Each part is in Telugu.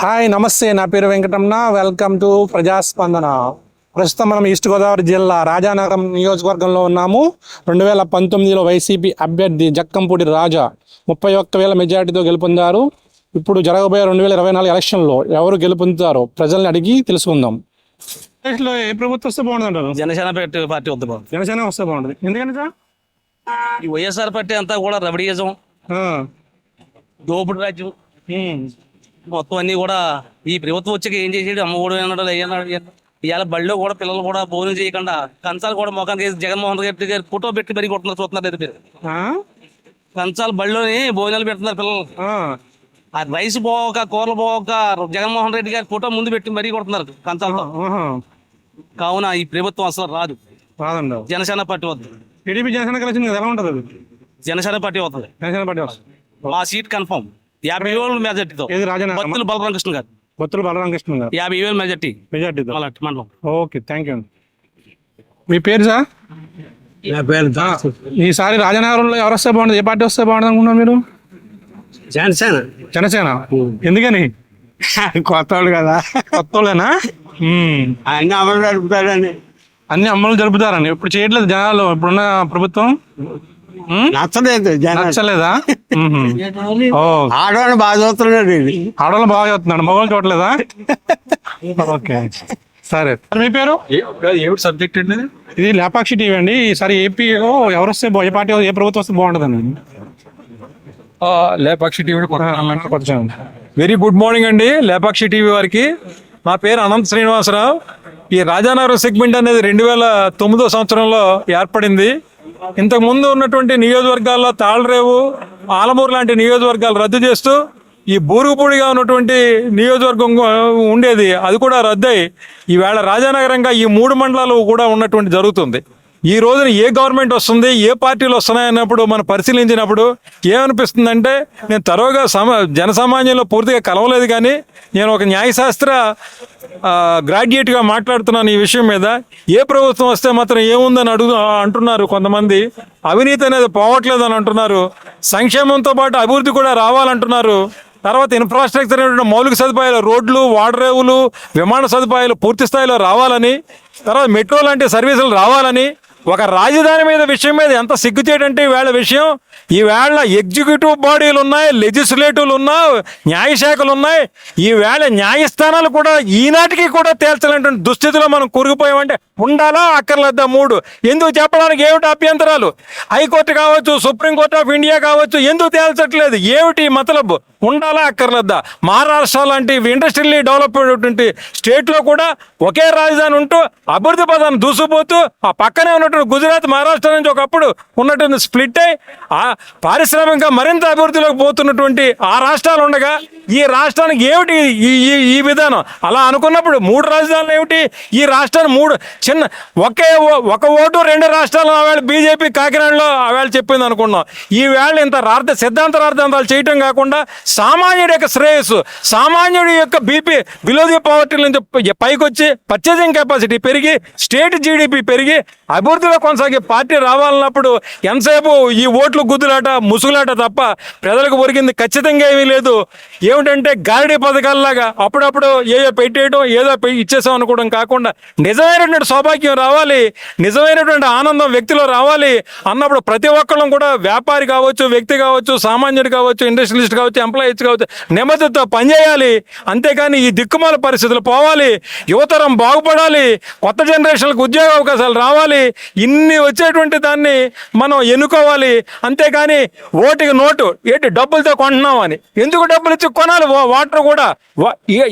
హాయ్ నమస్తే, నా పేరు వెంకటరమణ. Welcome to ప్రజాస్పందన. ప్రస్తుతం మనం ఈస్ట్ గోదావరి జిల్లా రాజానగరం నియోజకవర్గంలో ఉన్నాము. 2019లో వైసీపీ అభ్యర్థి జక్కంపూడి రాజా 31,000 మెజార్టీతో గెలుపొందారు. ఇప్పుడు జరగబోయే 2024 ఎలక్షన్లో ఎవరు గెలుపొందుతారో ప్రజల్ని అడిగి తెలుసుకుందాం. దేశంలో ఏ ప్రభుత్వం వస్తే బాగుంటుంది అంటారు? జనసేన పార్టీ వద్ద బాగుంది. జనసేన వస్తే బాగుంటుంది. ఎందుకంటే సార్ ఈ వైఎస్ఆర్ పార్టీ అంతా కూడా రబడీయిజం, దోపుడు రాజ్యం మొత్తం అన్ని కూడా ఈ ప్రభుత్వం వచ్చాక ఏం చేసేది అమ్మఒడి అన్నాడు. ఇవాళ బడిలో కూడా పిల్లలు కూడా భోజనం చేయకుండా కంచాలు కూడా మొఖానికి జగన్మోహన్ రెడ్డి గారు ఫోటో పెట్టి మరీ కొట్టున్నారు. చూస్తున్నారు మీరు కంచాలు బడిలోని భోజనాలు పెడుతున్నారు పిల్లలు. ఆ రైస్ పోక కూరలు పోక జగన్మోహన్ రెడ్డి గారి ఫోటో ముందు పెట్టి మరీ కొడుతున్నారు కంచాలతో. కావున ఈ ప్రభుత్వం అసలు రాదు. జనసేన పార్టీ వద్దు. టీడీపీ జనసేన కలిసి ఎలా ఉంటుంది? జనసేన పార్టీ వస్తుంది. జనసేన పార్టీ వస్తుంది. ఆ సీట్ కన్ఫర్మ్ 50,000 మెజార్టీతో. బత్తుల బలరామకృష్ణ గారు 50,000 మెజార్టీతో మండలం. Okay, thank you. మీ పేరు సార్? నా పేరు ఈసారి రాజనగరంలో ఎవరు వస్తే బాగుంటుంది? ఏ పార్టీ వస్తే బాగుంటుంది అనుకుంటున్నారు మీరు? జనసేన. జనసేన ఎందుకని? కొత్తవాళ్ళు కదా, కొత్తోళ్ళేనా? అన్ని అమలు జరుపుతారని. అన్ని అమలు జరుపుతారని ఇప్పుడు చేయట్లేదు జనాలు. ఇప్పుడున్న ప్రభుత్వం నచ్చలేదు. నచ్చలేదా? ఆడవాళ్ళు బాగా చూస్తున్నాడు. ఆడవాళ్ళు బాగా చదువుతున్నాడు, మగవాళ్ళు చూడలేదా? ఓకే, సరే. మీ పేరు? ఏమిటి సబ్జెక్ట్ అండి? ఇది లేపాక్షి టీవీ అండి. ఈసారి ఏపీలో ఎవరు వస్తే ఏ పార్టీ ఏ ప్రభుత్వం వస్తే బాగుంటుందండి? Lepakshi TV very good morning అండి లేపాక్షి టీవీ వారికి. నా పేరు అనంత శ్రీనివాసరావు. ఈ రాజానగరం సెగ్మెంట్ అనేది 2009 సంవత్సరంలో ఏర్పడింది. ఇంతకు ముందు ఉన్నటువంటి నియోజకవర్గాల్లో తాళరేవు, ఆలమూరు లాంటి నియోజకవర్గాలు రద్దు చేస్తూ ఈ బూరుగుపూడిగా ఉన్నటువంటి నియోజకవర్గం ఉండేది. అది కూడా రద్దయి ఈవేళ రాజానగరంగా ఈ 3 మండలాలు కూడా ఉన్నటువంటి జరుగుతుంది. ఈ రోజున ఏ గవర్నమెంట్ వస్తుంది, ఏ పార్టీలు వస్తున్నాయన్నప్పుడు మనం పరిశీలించినప్పుడు ఏమనిపిస్తుందంటే, నేను తరోగా జనసామాన్యంలో పూర్తిగా కలవలేదు, కానీ నేను ఒక న్యాయశాస్త్ర గ్రాడ్యుయేట్గా మాట్లాడుతున్నాను ఈ విషయం మీద. ఏ ప్రభుత్వం వస్తే మాత్రం ఏముందని అంటున్నారు కొంతమంది. అవినీతి అనేది పోవట్లేదు అని అంటున్నారు. సంక్షేమంతో పాటు అభివృద్ధి కూడా రావాలంటున్నారు. తర్వాత ఇన్ఫ్రాస్ట్రక్చర్ మౌలిక సదుపాయాలు, రోడ్లు, వాడరేవులు, విమాన సదుపాయాలు పూర్తి స్థాయిలో రావాలని, తర్వాత మెట్రో లాంటి సర్వీసులు రావాలని, ఒక రాజధాని మీద విషయం మీద ఎంత సిగ్గుచేటంటే ఈవేళ విషయం. ఈవేళ ఎగ్జిక్యూటివ్ బాడీలు ఉన్నాయి, లెజిస్లేటివ్లు ఉన్నాయి, న్యాయశాఖలు ఉన్నాయి. ఈవేళ న్యాయస్థానాలు కూడా ఈనాటికి కూడా తేల్చలేనటువంటి దుస్థితిలో మనం కూరుకుపోయామంటే ఉండాలా అక్కర్లేదా? 3 ఎందుకు చెప్పడానికి ఏమిటి అభ్యంతరాలు? హైకోర్టు కావచ్చు, సుప్రీంకోర్టు ఆఫ్ ఇండియా కావచ్చు, ఎందుకు తేల్చట్లేదు? ఏమిటి మతలబు? ఉండాలా అక్కర్లేదా? మహారాష్ట్ర లాంటి ఇండస్ట్రియల్లీ డెవలప్ అయినటువంటి స్టేట్లో కూడా ఒకే రాజధాని ఉంటూ అభివృద్ధి పదాన్ని దూసుకుపోతూ ఆ పక్కనే ఉన్నటువంటి గుజరాత్, మహారాష్ట్ర నుంచి ఒకప్పుడు ఉన్నటువంటి స్ప్లిట్ అయి ఆ పారిశ్రామికంగా మరింత అభివృద్ధిలోకి పోతున్నటువంటి ఆ రాష్ట్రాలు ఉండగా ఈ రాష్ట్రానికి ఏమిటి ఈ విధానం? అలా అనుకున్నప్పుడు 3 రాజధానులు ఏమిటి? ఈ రాష్ట్రాన్ని 3 చిన్న ఒక ఓటు 2 రాష్ట్రాలు ఆవేళ బీజేపీ కాకినాడలో ఆవేళ చెప్పింది అనుకున్నాం. ఈవేళ ఇంత సిద్ధాంతాలు చేయటం కాకుండా సామాన్యుడి యొక్క శ్రేయస్సు, సామాన్యుడి యొక్క బీపీ బిలో ది పావర్టీ నుంచి పైకి వచ్చి పర్చేసింగ్ కెపాసిటీ పెరిగి స్టేట్ జీడిపి పెరిగి అభివృద్ధిలో కొనసాగే పార్టీ రావాలన్నప్పుడు ఎంతసేపు ఈ ఓట్లు గుద్దులాట, ముసుగులాట తప్ప ప్రజలకు ఒరిగింది ఖచ్చితంగా ఏమీ లేదు. ఏమిటంటే గారడీ పథకాలలాగా అప్పుడప్పుడు పెట్టేయడం, ఏదో ఇచ్చేసాం అనుకోవడం కాకుండా నిజమైనటువంటి సౌభాగ్యం రావాలి, నిజమైనటువంటి ఆనందం వ్యక్తిలో రావాలి అన్నప్పుడు ప్రతి ఒక్కళ్ళం కూడా వ్యాపారి కావచ్చు, వ్యక్తి కావచ్చు, సామాన్యుడు కావచ్చు, ఇండస్ట్రియలిస్ట్ కావచ్చు, ఎంప్లాయీస్ కావచ్చు, నెమ్మదితో పనిచేయాలి. అంతేకాని ఈ దిక్కుమాల పరిస్థితులు పోవాలి, యువతరం బాగుపడాలి, కొత్త జనరేషన్లకు ఉద్యోగ అవకాశాలు రావాలి. ఇన్ని వచ్చేటువంటి దాన్ని మనం ఎన్నుకోవాలి. అంతేకాని ఓటుకి నోటు ఏంటి డబ్బులతో కొంటున్నామని, ఎందుకు డబ్బులు ఇచ్చి కొనాలి? వాటర్ కూడా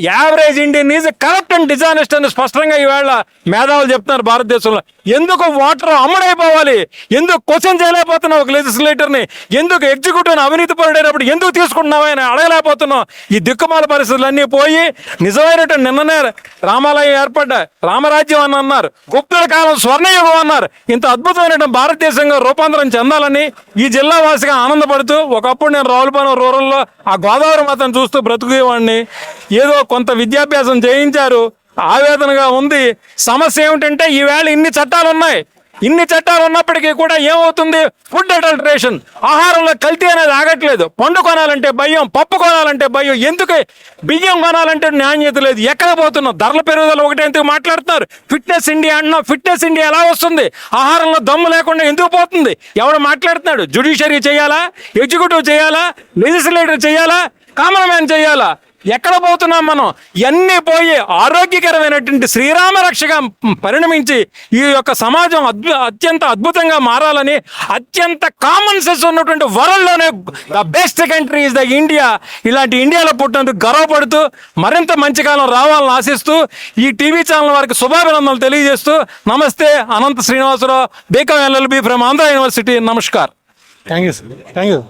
average Indian is corrupt and dishonest అని స్పష్టంగా ఈవేళ మేధావులు చెప్తున్నారు భారతదేశంలో. ఎందుకు వాటర్ అమ్ముడైపోవాలి? ఎందుకు క్వశ్చన్ చేయలేకపోతున్నావు ఒక లెజిస్లేటర్ని? ఎందుకు ఎగ్జిక్యూటివ్ని అవినీతి పరుడైనప్పుడు ఎందుకు తీసుకుంటున్నావు అని అడగలేకపోతున్నావు? ఈ దిక్కుమాల పరిస్థితులన్నీ పోయి నిజమైనటువంటి నిన్ననే రామాలయం ఏర్పడ్డ రామరాజ్యం అని అన్నారు, గుప్తుల కాలం స్వర్ణయుగం అన్నారు. ఇంత అద్భుతమైనటువంటి భారతదేశంగా రూపాంతరం చెందాలని ఈ జిల్లా వాసిగా ఆనందపడుతూ, ఒకప్పుడు నేను రావులపాలెం రూరల్లో ఆ గోదావరి మాతను చూస్తూ బ్రతుకునేవాడిని. ఏదో కొంత విద్యాభ్యాసం చేయించారు, ఆవేదనగా ఉంది. సమస్య ఏమిటంటే ఈవేళ ఇన్ని చట్టాలు ఉన్నాయి, ఇన్ని చట్టాలు ఉన్నప్పటికీ కూడా ఏమవుతుంది? ఫుడ్ అడల్టరేషన్, ఆహారంలో కల్తీ అనేది ఆగట్లేదు. పండు కొనాలంటే భయం, పప్పు కొనాలంటే భయం, ఎందుకు బియ్యం కొనాలంటే నాణ్యత లేదు. ఎక్కడ పోతున్నాం? ధరల పెరుగుదల ఒకటే ఎందుకు మాట్లాడుతున్నారు? ఫిట్నెస్ ఇండియా అంటున్నాం. ఫిట్నెస్ ఇండియా ఎలా వస్తుంది? ఆహారంలో దమ్ము లేకుండా ఎందుకు పోతుంది? ఎవడు మాట్లాడుతున్నాడు? జుడిషియరీ చేయాలా, ఎగ్జిక్యూటివ్ చేయాలా, లెజిస్లేటర్ చేయాలా, కామన్ మ్యాన్ చేయాలా? ఎక్కడ పోతున్నాం మనం? ఇవన్నీ పోయి ఆరోగ్యకరమైనటువంటి శ్రీరామ రక్షగా పరిణమించి ఈ యొక్క సమాజం అత్యంత అద్భుతంగా మారాలని, అత్యంత కామన్ సెన్స్ ఉన్నటువంటి వరల్డ్లోనే the best country is the India. ఇలాంటి ఇండియాలో పుట్టినందుకు గర్వపడుతూ మరింత మంచి కాలం రావాలని ఆశిస్తూ ఈ టీవీ ఛానల్ వారికి శుభాభినందనలు తెలియజేస్తూ, నమస్తే, Anantha Srinivasa Rao, BCom LLB from Andhra university. నమస్కార్. Thank you sir. Thank you.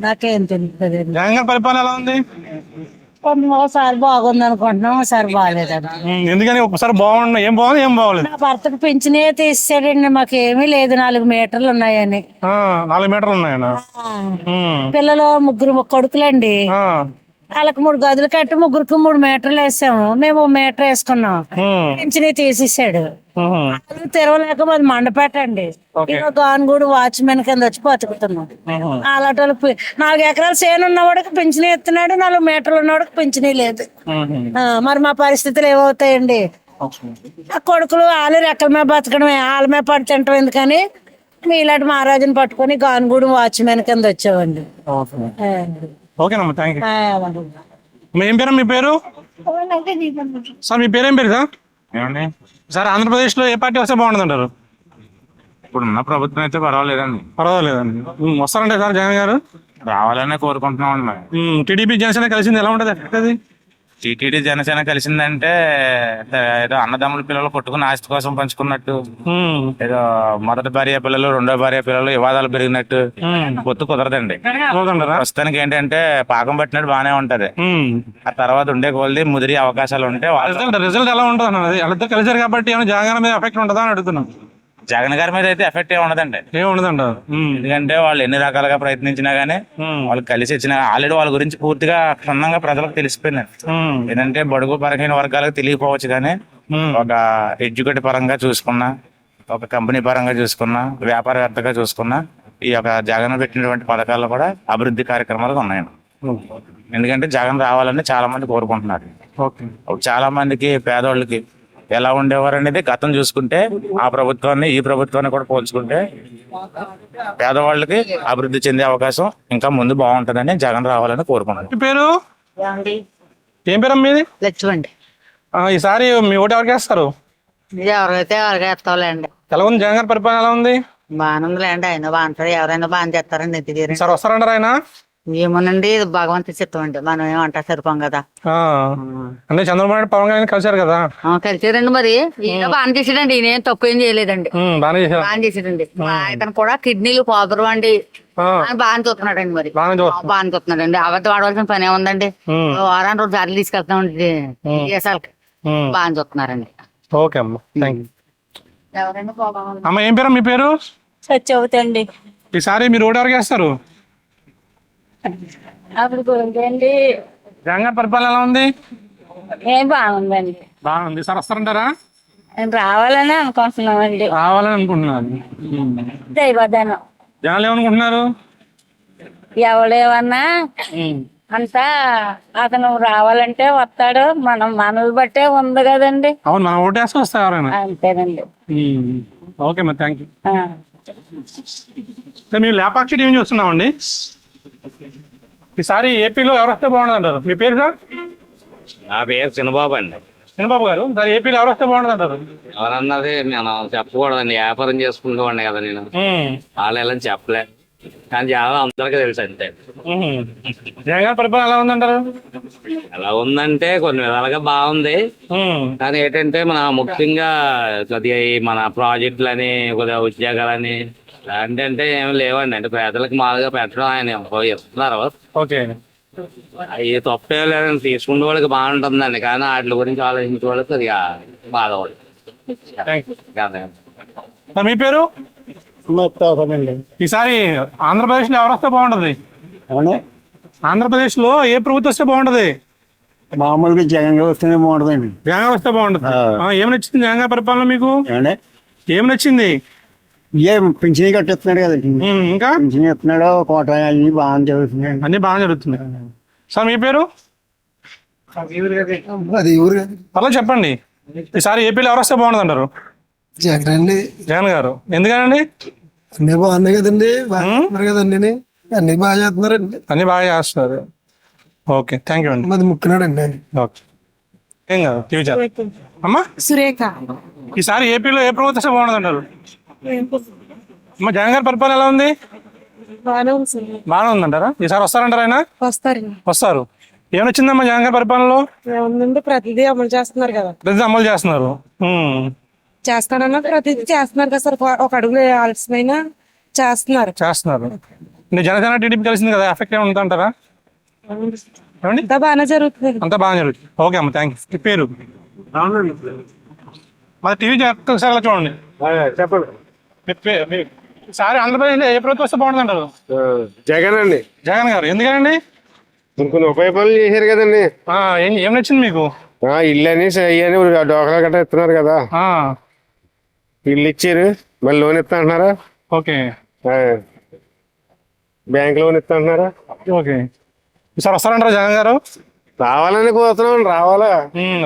నాకేం తెలుస్తుంది? జగన్ గారి పరిపాలన ఎలా ఉంది? ఒకసారి బాగుంది అనుకుంటున్నాం, ఒకసారి బాగాలేదండి. ఎందుకని? ఒకసారి బాగుండు, ఏం బాగుంది, ఏం బాగోలేదు. నా భర్తకు పెంచినే తీసాడండి. మాకేమీ లేదు, 4 మీటర్లు ఉన్నాయని. 4 మీటర్లు ఉన్నాయన్న. పిల్లలు 3 కొడుకులండి. వాళ్ళకి 3 గదులు కట్టి 3కి 3 మీటర్లు వేసాము. మేము 1 మీటర్ వేసుకున్నాం. పెంచినే తీసేసాడు. తెరవలేక మాది మండపేటండి. ఇక గానుగూడు వాచ్మెన్ కింద వచ్చి బతుకుతున్నాం. అలాంటి వాళ్ళకి 4 ఎకరాలు చేను ఉన్నవాడికి పెంచినే ఎత్తున్నాడు, 4 మీటర్లు ఉన్నవాడికి పెంచినే లేదు. మరి మా పరిస్థితులు ఏమవుతాయండి? ఆ కొడుకులు వాళ్ళు రెక్కల మీద బతకడమే, వాళ్ళ మీద పడి తింటాం ఎందుకని మీలాంటి మహారాజుని పట్టుకొని గానుగూడు వాచ్మెన్ కింద వచ్చామండి. ఓకేనమ్మా, థ్యాంక్ యూ. ఏం పేరు మీ పేరు? సార్ మీ పేరేం పేరు సార్? ఏమండి, సార్ ఆంధ్రప్రదేశ్లో ఏ పార్టీ వస్తే బాగుంటుంది అంటారు? ఇప్పుడున్న ప్రభుత్వం అయితే పర్వాలేదండి, పర్వాలేదండి. వస్తారంటే సార్ జగన్ గారు? రావాలనే కోరుకుంటున్నామండి మరి. టీడీపీ జనసేన కలిసింది ఎలా ఉంటుంది అది? టీటీడీ జనసేన కలిసిందంటే ఏదో అన్నదమ్ముల పిల్లలు కొట్టుకుని ఆస్తి కోసం పంచుకున్నట్టు, ఏదో మొదటి భార్య పిల్లలు, రెండో భార్య పిల్లలు వివాదాలు పెరిగినట్టు పొత్తు కుదరదండి. ప్రస్తుతానికి ఏంటంటే పాకం పట్టినట్టు బాగానే ఉంటది. ఆ తర్వాత ఉండే కొలది ముదిరి అవకాశాలు ఉంటే రిజల్ట్ ఎలా ఉంటుంది అన్నది? వాళ్ళిద్దరు కలిసారు కాబట్టి ఏమైనా జగన్ మీద ఎఫెక్ట్ ఉంటుందా అని అడుగుతున్నాం. జగన్ గారి మీద అయితే ఎఫెక్ట్ ఏమి ఉండదండి. ఏముండదండి. ఎందుకంటే వాళ్ళు ఎన్ని రకాలుగా ప్రయత్నించినా గానీ వాళ్ళు కలిసి వచ్చినా ఆల్రెడీ వాళ్ళ గురించి పూర్తిగా క్షుణ్ణంగా ప్రజలకు తెలిసిపోయిందండి. ఏంటంటే బడుగు పరమైన వర్గాలకు తెలియకపోవచ్చు కానీ ఒక ఎడ్యుకేటివ్ పరంగా చూసుకున్నా, ఒక కంపెనీ పరంగా చూసుకున్నా, వ్యాపారవేత్తగా చూసుకున్నా ఈ యొక్క జగన్ పెట్టినటువంటి పథకాల్లో కూడా అభివృద్ధి కార్యక్రమాలు ఉన్నాయండి. ఎందుకంటే జగన్ రావాలని చాలా మంది కోరుకుంటున్నారు. చాలా మందికి పేదవాళ్ళకి ఎలా ఉండేవారు అనేది గతం చూసుకుంటే ఆ ప్రభుత్వాన్ని ఈ ప్రభుత్వాన్ని కూడా పోల్చుకుంటే పేదవాళ్ళకి అభివృద్ధి చెందే అవకాశం ఇంకా ముందు బాగుంటుందని జగన్ రావాలని కోరుకుంటున్నాను. పేరు ఏం పేరు మీది? లక్ష్మండి. ఈసారి మీ ఓటు ఎవరికి వేస్తారు? ఎవరైతే ఎవరికి వేస్తావులేండి. ఎలా ఉంది జగన్ గారి పరిపాలన? ఎలా ఉంది? బాగానే ఉందిలేండి. ఆయన బాగుంటారు, ఎవరైనా బాగా చేస్తారండి. ఎదిగారు సార్ వస్తారంటారు ఆయన? ఏమోనండి, ఇది భగవంతుడి చిత్తం అండి. మనం ఏమంటా సరిపోం కదా. అంటే చంద్రబాబు నాయుడు పవన్ కళ్యాణ్ కలిసారు కదా? కలిసారండి. మరి ఈయన బాగా చేసాడండి. ఈయన ఏం తక్కువ ఏం చేయలేదండి. బాగా చేసాడండి. ఇతను కూడా కిడ్నీలు పోదరు అండి. బాగా చూస్తున్నాడండి. మరి బాగా చూస్తున్నాడండి. అబద్ధం ఆడవలసిన పని ఏముందండి? వారానికి 2 సార్లు తీసుకెళ్తామండి దేశాలకి. బాగా చూస్తున్నారండి. ఓకే అమ్మ, థ్యాంక్ యూ. ఎవరైనా పోవాలి. అమ్మ ఏం పేరు మీ పేరు? సత్యవతి అండి. ఈసారి మీరు ఓటు ఎవరికి వేస్తారు? అప్పుడు అండి జగన్ గారి పరిపాలన ఎలా ఉంది? ఏం బాగుందండి. బాగుంది. సార్ వస్తారంటారా? రావాలని అనుకుంటున్నామండి. రావాలని అనుకుంటున్నారు. దైవదానం. జనాలు ఏమనుకుంటున్నారు? ఎవడేమన్నా అంతా అతను రావాలంటే వస్తాడు. మనల్ని బట్టే ఉంది కదండి. అవును, మనం ఓటు వేస్తే వస్తా ఎవరైనా. అంతేనండి. ఓకే మరి, థ్యాంక్ యూ. మేము లేపాక్షి టీవీ చూస్తున్నామండి. ఈసారి ఏపీలో ఎవరు వస్తే బాగుంటుంది అంటారు? మీ పేరు సార్? నా పేరు చిన్నబాబు అండి. చిన్నబాబు గారు, సార్ ఏపీలో ఎవరు వస్తే బాగుంటుంది అంటారు? ఎవరన్నది నేను చెప్పకూడదండి, వ్యాపారం చేసుకుంటూ కదా నేను. వాళ్ళు ఎలా చెప్పలే, కానీ చాలా అందరికీ తెలుసు అంతే. జగన్ పరిపాలన ఎలా ఉందంటారు? ఎలా ఉందంటే కొన్ని విధాలుగా బాగుంది. కానీ ఏంటంటే ముఖ్యంగా కొద్దిగా మన ప్రాజెక్టులని, కొద్దిగా ఉద్యోగాలని అంటే ఏమి లేవండి. అంటే పేదలకు మామూలుగా పెట్టడం ఆయన ఇస్తున్నారు. ఓకే, అవి తప్పే లేదని తీసుకునే వాళ్ళకి బాగుంటుందండి. కానీ వాటి గురించి ఆలోచించే వాళ్ళకి కొద్దిగా బాధపడు. మీ పేరు? ఈసారి ఆంధ్రప్రదేశ్ లో ఎవరు వస్తే బాగుంటది? ఆంధ్రప్రదేశ్ లో ఏ ప్రభుత్వం వస్తే బాగుంటది? మామూలుగా జగన్ గారు వస్తేనే బాగుంటుందండి. జగన్ వస్తే బాగుంటది. ఏం నచ్చింది జగన్ గారి పరిపాలన మీకు? ఏం నచ్చింది? ఏ పింఛనీ కట్టిస్తున్నాడు కదండి. ఇంకా పింఛనీ ఇస్తున్నాడు, కోట అన్ని బాగా జరుగుతున్నాయి. అన్ని బాగా జరుగుతున్నాయి. సార్ మీ పేరు? అది ఊరు పర్లేదు చెప్పండి. ఈసారి ఏపీలో ఎవరు వస్తే బాగుంటుంది అంటారు? జగన్ అండి. జగన్ గారు. ఎందుకనండి? అన్ని బాగున్నాయి కదండి, బాగున్నారు కదండి, అన్ని బాగా చేస్తున్నారండి. అన్ని బాగా చేస్తున్నారు. ఓకే, థ్యాంక్ యూ అండి. మాది ముక్కునాడండి. ఓకే, ఏం కాదు టీవీ చాలు. అమ్మా, సురేఖ. ఈసారి ఏపీలో ఏ ప్రభుత్వం వస్తే బాగుంటుంది అంటారు? అమ్మ, జగన్ గారి పరిపాలన ఎలా ఉంది? బాగానే ఉందంటారా? ఈసారి వస్తారంటారా ఆయన? వస్తారు. ఏమొచ్చిందమ్మా జగన్ గారి పరిపాలనలో? ఏముందండి, ప్రతిదీ అమలు చేస్తున్నారు కదా. ప్రతి అమలు చేస్తున్నారు. చేస్తానన్నా ప్రతిదీ చేస్తున్నారు కదా సార్. ఒక అడుగులు ఆలస్యమైనా చేస్తున్నారు. అంటే జనసేన టీడీపీ కలిసింది కదా, ఎఫెక్ట్ ఏమి ఉందంటారా? ఏమండి? అంతా బాగానే జరుగుతుంది. అంతా బాగా జరుగుతుంది. ఓకే అమ్మ, థ్యాంక్ యూ. మీ పేరు? మరి టీవీ ఒకసారి అలా చూడండి. చెప్పండి. ఈసారి ఆంధ్రప్రదేశ్లో ఏ ప్రభుత్వం వస్తే బాగుంటుంది అంటారు? జగన్ అండి. జగన్ గారు. ఎందుకనండి? కొన్ని ఉపయోగాలు చేశారు కదండి. ఏం నచ్చింది మీకు? ఇల్లు అని అయ్యని డోకరా గట్రా ఇస్తున్నారు కదా. ఇల్లు ఇచ్చారు, మళ్ళీ లోన్ ఇస్తా అంటున్నారా? ఓకే. బ్యాంక్ లోన్ ఇస్తా అంటున్నారా? ఓకే. ఈసారి వస్తారంటారా జగన్ గారు? రావాలని కోరుతున్నాం. రావాలా?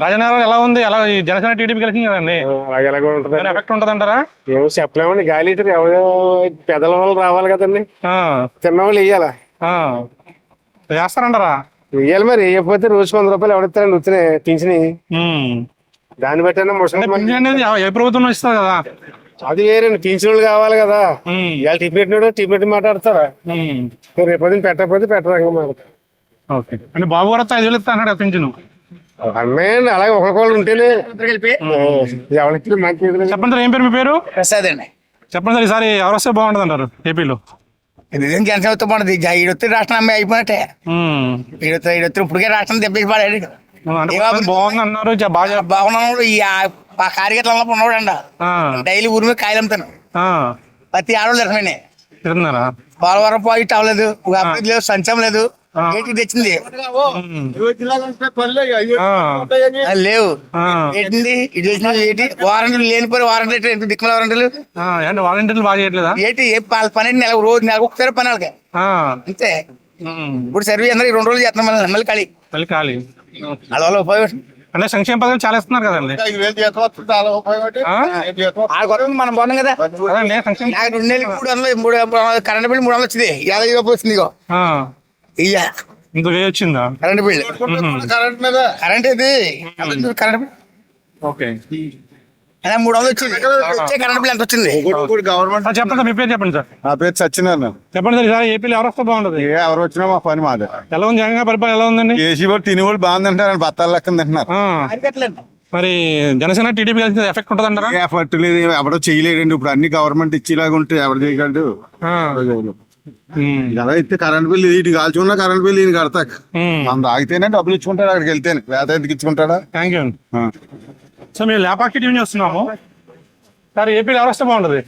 రాజనగరం ఎలా ఉంది? ఎలా ఈ జనసేన టీడీపీ కలిసింది కదండి, అలాగే ఎలాగో ఉంటుంది. ఎఫెక్ట్ ఉంటుంది అంటారా? ఏమో చెప్పలేమండి. గాలి ఇచ్చారు, ఎవరో పెద్దల వాళ్ళు రావాలి కదండి, చిన్నవాళ్ళు వెయ్యాలా. చేస్తారంటారా? వెయ్యాలి. మరి వేయకపోతే రోజుకి 100 రూపాయలు ఎవరిస్తారండి వచ్చిన పింఛని. దాన్ని బట్టి అనేది ఏ ప్రభుత్వం ఇస్తారు కదా, అది వేరండి. పింఛన్ వాళ్ళు కావాలి కదా. ఇవాళ టిఫిన్ మాట్లాడతారా? రేపు పెట్టకపోతే పెట్టరంగా మాట్లాడతారు. ఓకే. అంటే బాబు గారు 5,000 ఇస్తా అన్నాడు పింఛను. అన్నాయండి. అలాగే ఒకరికొకరు ఉంటేనే ఎవరికి మంచి. చెప్పండి సార్, ఏం పేరు మీ పేరు? ప్రసాద్ అండి. చెప్పండి సార్, ఈసారి ఎవరు వస్తే బాగుంటుంది అంటారు ఏపీలో? ఇదేం జనసేన వస్తే బాగుంటుంది. ఈడొత్తి రాష్ట్రం అమ్మాయి అయిపోయినట్టే. ఈడొత్తి ఇప్పటికే రాష్ట్రం తెప్పేసి పడాడు. బాగుంది అన్నారు, బాగున్నాడు. ఈ కార్యకర్తలు ఉన్నాడు అంట. డైలీ ఊరి మీద కాయలు అమ్ముతాను. ప్రతి ఆడవాళ్ళు రకమైన పోలవరం పాయింట్ అవ్వలేదు, లేదు, సంచం లేదు, ఏంటి తెచ్చింది లేవు. ఏంటి ఇది ఏంటి వారంటీలు లేనిపోయి వారంటీ దిక్కుల వారంటీలు బాగా చేయట్లేదా? ఏంటి పని రోజు నెలకు ఒకసారి పని వాళ్ళకి అంతే. ఇప్పుడు సర్వీ అందరూ 2 రోజులు చేస్తున్నాం, మళ్ళీ ఖాళీ అలా ఉపయోగం. అంటే సంక్షేమ పథకాలు చాలా ఇస్తున్నారు కదండి. మనం బాగున్నాం కదా. నాకు 2 నెలలు 300 కరెంట్ బిల్ 300 వచ్చింది. 50 రూపాయలు వచ్చింది. ఇంకో వచ్చిందా కరెంట్ బిల్? కరెంట్ ఇది కరెంట్ బిల్. ఓకే. 300 వచ్చింది. కరెంట్ బిల్ ఎంత వచ్చింది? చెప్పండి సార్, మీ పేరు చెప్పండి సార్. నా పేరు సత్యనారాయణ. చెప్పండి సార్, ఈసారి ఏపీలో ఎవరు వస్తే బాగుంటుంది? ఎవరు వచ్చినా మా పని మాదే. ఎలా ఉంది జగన్ గారి పరిపాలన? ఎలా ఉందండి? ఏసీ వాళ్ళు తిని వాళ్ళు బాగుంది అంటారు, బత్తాలు లెక్కన తింటున్నారు. మరి జనసేన టీడీపీ కలిసి ఎఫెక్ట్ ఉంటుంది అంటారా? ఎఫర్ట్ లేదు, ఎవడో చేయలేడండి. ఇప్పుడు అన్ని గవర్నమెంట్ ఇచ్చేలాగా ఉంటే ఎవరు చేయగలడు? ఎలా అయితే కరెంట్ బిల్ ఇటు కాల్చుకున్నా కరెంట్ బిల్ ఈయన కడతా. మనం తాగితేనే డబ్బులు ఇచ్చుకుంటాడు, అక్కడికి వెళ్తేనే. వేత ఎందుకు ఇచ్చుకుంటాడా? థ్యాంక్ యూ అండి. సో మేము లేపాక్షి టీవీ చూస్తున్నాము సార్. ఏపీలో ఎవరు వస్తే బాగుంటుంది?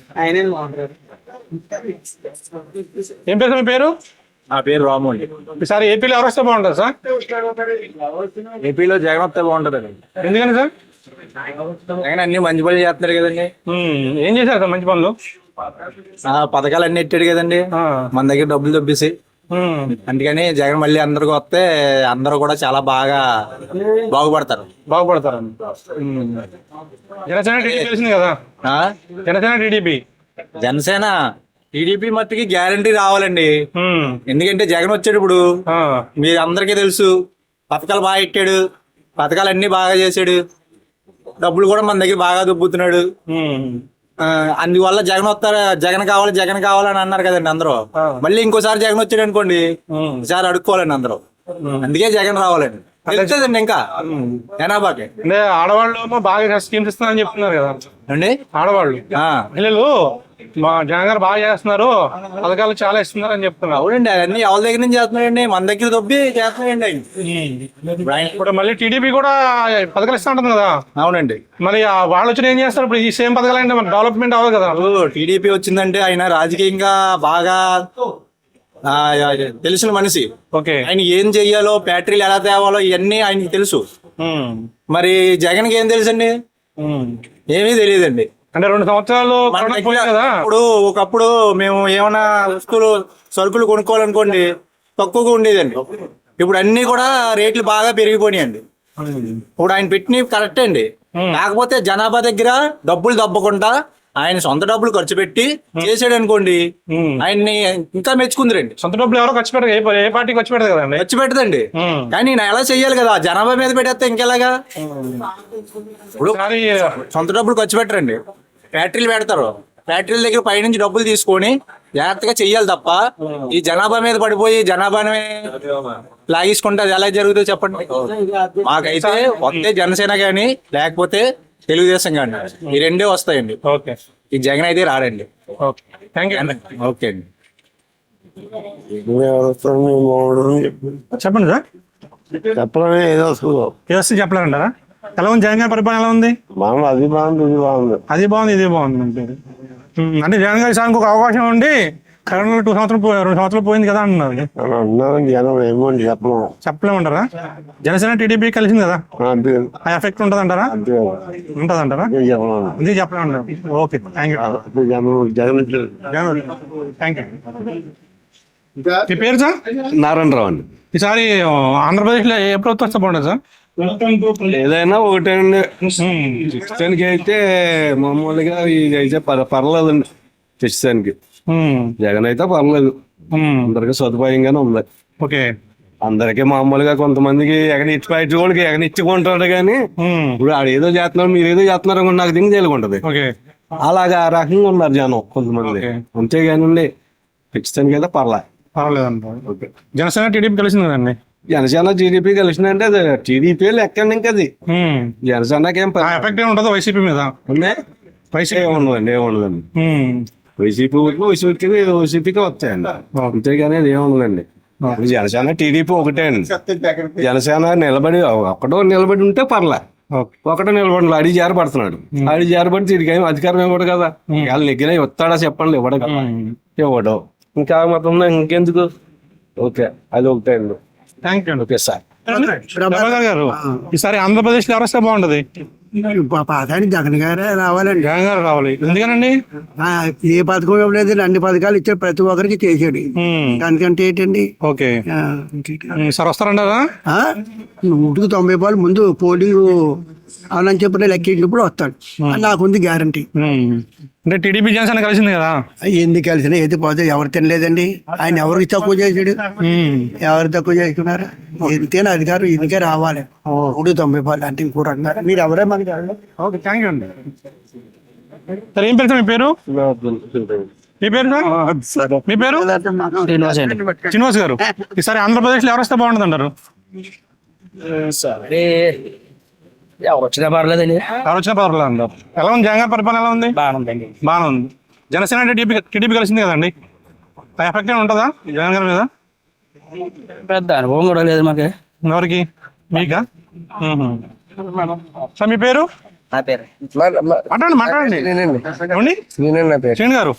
ఏం పేరు సార్ మీ పేరు? నా పేరు రాము అండి. ఈసారి ఏపీలో ఎవరు వస్తే బాగుంటుంది సార్? ఏపీలో జగన్ వస్తే బాగుంటుంది. ఎందుకని సార్? జగన్ అన్ని మంచి పనులు చేస్తున్నారు కదండి. ఏం చేశారు సార్ మంచి పనులు? పథకాలు అన్ని ఎట్టాడు కదండి, మన దగ్గర డబ్బులు దొబ్బేసి. అందుకని జగన్ మళ్ళీ అందరికి వస్తే అందరూ కూడా చాలా బాగుపడతారు. జనసేన టీడీపీ తెలిసింది కదా. జనసేన టీడీపీ మట్టుకి గ్యారంటీ రావాలండి. ఎందుకంటే జగన్ వచ్చాడు ఇప్పుడు, మీరు అందరికీ తెలుసు. పథకాలు బాగా ఎట్టాడు, పథకాలు అన్ని బాగా చేశాడు, డబ్బులు కూడా మన దగ్గర బాగా దొబ్బుతున్నాడు. అందువల్ల జగన్ కావాలని అన్నారు కదండి అందరూ. మళ్ళీ ఇంకోసారి జగన్ వచ్చాడు అనుకోండి, ఈసారి అడుక్కోవాలండి అందరూ. అందుకే జగన్ రావాలండి. తెలుస్తుందండి ఇంకా జనాభాకి. అంటే ఆడవాళ్ళు బాగా స్కీమ్స్ ఇస్తున్నారని చెప్తున్నారు కదా అండి. ఆడవాళ్ళు పిల్లలు మా జగన్ గారు బాగా చేస్తున్నారు, పథకాలు చాలా ఇస్తున్నారు అని చెప్తున్నారు. అవునండి, అవన్నీ ఎవరి దగ్గర నుంచి చేస్తున్నాడండి, మన దగ్గర దొబ్బి చేస్తున్నాడండి. ఇప్పుడు మళ్ళీ టీడీపీ కూడా పథకాలు ఇస్తా ఉంటుంది కదా. అవునండి. మరి వాళ్ళు వచ్చి ఏం చేస్తారు ఇప్పుడు? ఈ సేమ్ పథకాలు అంటే మన డెవలప్మెంట్ అవ్వదు కదా. టీడీపీ వచ్చిందంటే ఆయన రాజకీయంగా బాగా తెలిసిన మనిషి. ఓకే. ఆయన ఏం చెయ్యాలో, బ్యాటరీలు ఎలా తేవాలో ఇవన్నీ ఆయనకి తెలుసు. మరి జగన్కి ఏం తెలుసండి? ఏమీ తెలియదండి. అంటే 2 సంవత్సరాలు మన కరోనా దగ్గర పోయింది కదా. ఒకప్పుడు మేము ఏమైనా వస్తువులు సరుకులు కొనుక్కోవాలనుకోండి తక్కువగా ఉండేదండి. ఇప్పుడు అన్ని కూడా రేట్లు బాగా పెరిగిపోయినాయండి. ఇప్పుడు ఆయన పెట్టినవి కరెక్ట్ అండి. కాకపోతే జనాభా దగ్గర డబ్బులు దబ్బకుండా ఆయన సొంత డబ్బులు ఖర్చు పెట్టి చేసాడు అనుకోండి, ఆయన్ని ఇంకా మెచ్చుకుందిరండి. సొంత డబ్బులు ఎవరో ఖర్చు పెట్టరు, ఏ పార్టీ ఖర్చు పెట్టదు కదండి. ఖర్చు పెట్టదండి. కానీ నేను ఎలా చెయ్యాలి కదా, జనాభా మీద పెట్టేస్తే ఇంకెలాగా. ఇప్పుడు సొంత డబ్బులు ఖర్చు పెట్టరండి, ఫ్యాక్టరీలు పెడతారు. ఫ్యాక్టరీల దగ్గర పైనుంచి డబ్బులు తీసుకొని జాగ్రత్తగా చెయ్యాలి తప్ప ఈ జనాభా మీద పడిపోయి జనాభాని లాగేసుకుంటే అది ఎలా జరుగుతుందో చెప్పండి. మాకైతే వస్తే జనసేన గాని లేకపోతే తెలుగుదేశం కానీ ఈ రెండే వస్తాయండి. ఓకే, ఈ జగన్ అయితే రాడండి. Okay, thank you. ఓకే అండి. చెప్పండి సార్. చెప్పడమే ఏదో వస్తే చెప్పలేరంటారా? ఎలా ఉంది జగన్ గారి పరిపాలన? ఎలా ఉంది? అది బాగుంది, ఇది బాగుంది. అది బాగుంది, ఇది బాగుంది అంటే జగన్ గారి సార్ ఇంకొక అవకాశం ఉండి కరోనా 2 సంవత్సరాలు పోయింది కదా అంటున్నారు. జనం ఏమో చెప్పలేమంటారా? జనసేన టీడీపీ కలిసింది కదా, ఆ ఎఫెక్ట్ ఉంటుంది అంటారా? ఉంటుంది అంటారా? ఇది చెప్పలేమంటారు. Okay, thank you. Thank you. మీ పేరు సార్? నారాయణరావు అండి. ఈసారి ఆంధ్రప్రదేశ్లో ఏ ప్రభుత్వం వస్తే బాగుంటుంది సార్? ఏదైనా ఒకటే అండి. క్రిస్టియన్కి అయితే మామూలుగా ఇది అయితే పర్లేదండి. క్రిస్టియన్కి జగన్ అయితే పర్లేదు, అందరికి సదుపాయంగానే ఉంది. ఓకే, అందరికి మామూలుగా కొంతమందికి ఎగనిచ్చి వాళ్ళకి ఎగనిచ్చుకుంటాడు కానీ ఇప్పుడు ఆడేదో చేస్తున్నారు మీరేదో చేస్తున్నారు అనుకోండి, నాకు దింగి తేలుకుంటది. అలాగా ఆ రకంగా ఉన్నారు జనం కొంతమంది. అంతేగానండి క్రిస్టియన్కి అయితే పర్లేదు. జనసేన టీడీపీ కలిసింది కదండి. జనసేన టీడీపీ కలిసిందంటే అది టీడీపీ లెక్కండి. ఇంకా అది జనసేనకి ఏం ఎఫెక్ట్ ఏమి ఉంటుంది వైసీపీ మీద? వైసీపీ ఏముండదండి, ఏముండదండి. వైసీపీకి వస్తాయండి, అంతేగాని అది ఏముండదండి. జనసేన టీడీపీ ఒకటే అండి. జనసేన నిలబడి ఒక్కటో నిలబడి ఉంటే పర్లే, ఒకటో నిలబడి అడి జారపడుతున్నాడు. అడి జారపడి తిరిగి అధికారం ఇవ్వడు కదా. వాళ్ళు నెగ్గినా ఇస్తాడా చెప్పండి, ఇవ్వడు కదా, ఇవ్వడు. ఇంకా మొత్తం ఇంకెందుకు. ఓకే, అది ఒకటే అండి. Thank you. Okay sir. Prabhakar గారు, ఈసారి ఆంధ్రప్రదేశ్ లో ఎవరు వస్తే బాగుంటది? జగన్ గారే రావాలండి. జగన్ గారు రావాలి. ఎందుకనండి? ఏ పథకం ఇవ్వలేదు, అన్ని పథకాలు ఇచ్చాడు, ప్రతి ఒక్కరికి చేసాడు. దానికంటే ఏంటండి? Okay sir, వస్తారంటారా? 190 రూపాయలు ముందు పోలింగ్ అవునని చెప్పిన లెక్కించినప్పుడు వస్తాడు, నాకుంది గ్యారంటీ. అంటే టీడీపీ జనసేన కలిసింది కదా, ఎందుకు కలిసిన ఏది పోతే ఎవరు తినలేదండి. ఆయన ఎవరికి తక్కువ చేసాడు, ఎవరు తక్కువ చేసుకున్నారు? ఎంతైనా అధికారం ఇందుకే రావాలి. 190 రూపాయలు అంటే ఇంకోటి అంటున్నారు. మీరు ఎవరే మాకు. ఓకే, థ్యాంక్ యూ అండి. సార్, ఏం పేరు సార్ మీ పేరు? మీ పేరు సార్? మీ పేరు? శ్రీనివాస్ గారు, ఈసారి ఆంధ్రప్రదేశ్ లో ఎవరు వస్తే బాగుంటుంది అంటారు? ఎవరు వచ్చినా పర్లేదండి. ఎవరు వచ్చినా పర్లేదు అంటారు. ఎలా ఉంది జగన్ గారి పరిపాలన? ఎలా ఉంది? బాగానే ఉంది. జనసేన అంటే టీడీపీ కలిసింది కదండి, ఎఫెక్ట్ ఏమి ఉంటుందా జగన్ గారి మీద? పెద్ద అనుభవం కూడా లేదు మాకు. ఎవరికి? మీకా? సార్, మీ పేరు? నా పేరు మాట్లాడండి. శ్రీను గారు,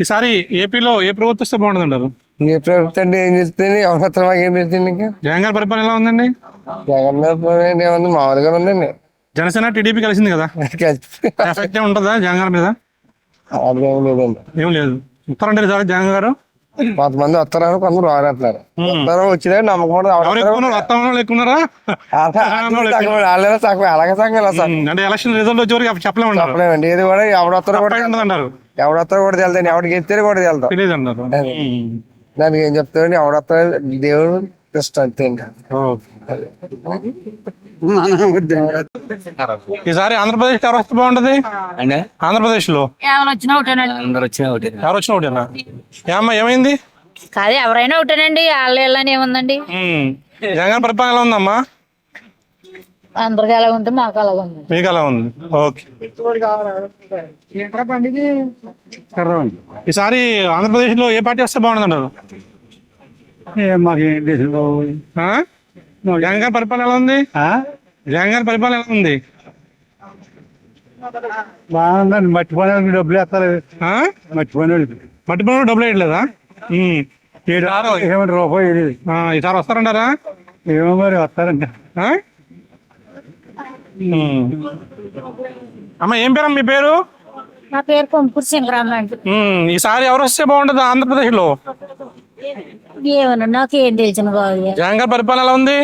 ఈసారి ఏపీలో ఏ ప్రభుత్వం వస్తే బాగుంటుంది అంటారు? ఏ ప్రభుత్వం ఏం చేస్తుంది, అవసరం ఏం చేస్తుంది? ఇంకా జగన్ గారి పరిపాలన ఎలా ఉందండి? జగన్ ఏముంది, మామూలుగా ఉందండి. జనసేన టీడీపీ కలిసింది కదా, ఎఫెక్ట్ ఏమి ఉంటుందా జగన్ గారి మీద? లేదండి, ఏం లేదు. వస్తారంటారు సార్ జగన్ గారు? కొంతమంది వస్తారు, కొందరు రానట్లేదు. వచ్చినా నమ్మకం ఎక్కున్నారా? అలాగే సంఘం అంటే ఎలక్షన్ రిజల్ట్ వచ్చే వరకు చెప్పలేమంటారు. చెప్పలేమండి. ఇది కూడా ఎవడొస్తారో కూడా అంటారు, ఎవడొస్తారో కూడా వెళ్తాను, ఎవరికి గెలిస్తే కూడా వెళ్తాం. తెలియదు అంటారు. దానికి ఏం చెప్తామండి, ఎవడొస్తారో దేవుడు ఇష్టం అంతే. ఈసారి ఆంధ్రప్రదేశ్ ఎవరు వస్తే బాగుంటది? ఆంధ్రప్రదేశ్ లో ఎవరు వచ్చినా ఒకటేనండి. ఎవరు వచ్చినా ఒకటేనా? ఏమ్మా, ఏమైంది? కాదు, ఎవరైనా ఒకటేనండి. వాళ్ళని ఏముందండి. జగన్ పరిపాలన ఎలా ఉందమ్మా? అందరికి ఎలా ఉంటే మాకు అలాగ ఉంది. మీకు అలా ఉంది. ఓకే, ఈసారి ఆంధ్రప్రదేశ్ లో ఏ పార్టీ వస్తే బాగుంటుంది అంటారు? జగన్ గారి పరిపాలన ఎలా ఉంది? జగన్ గారి పరిపాలన ఎలా ఉంది? బాగుందండి. మర్చిపోయిన డబ్బులు వేస్తారు, మట్టిపోయిన డబ్బులు వేయట్లేదా? రూపాయి ఈసారి వస్తారంటారా? ఏమో మరి వస్తారంట. అమ్మ ఏం పేరమ్మా మీ పేరు? నా పేరు కొంపూరు సింగరామ అండి. ఈసారి ఎవరు వస్తే బాగుంటుంది ఆంధ్రప్రదేశ్ లో? ఏమోనండి నాకేం తెలిసిన బాబు. జగన్ గారి పరిపాలన ఎలా ఉంది?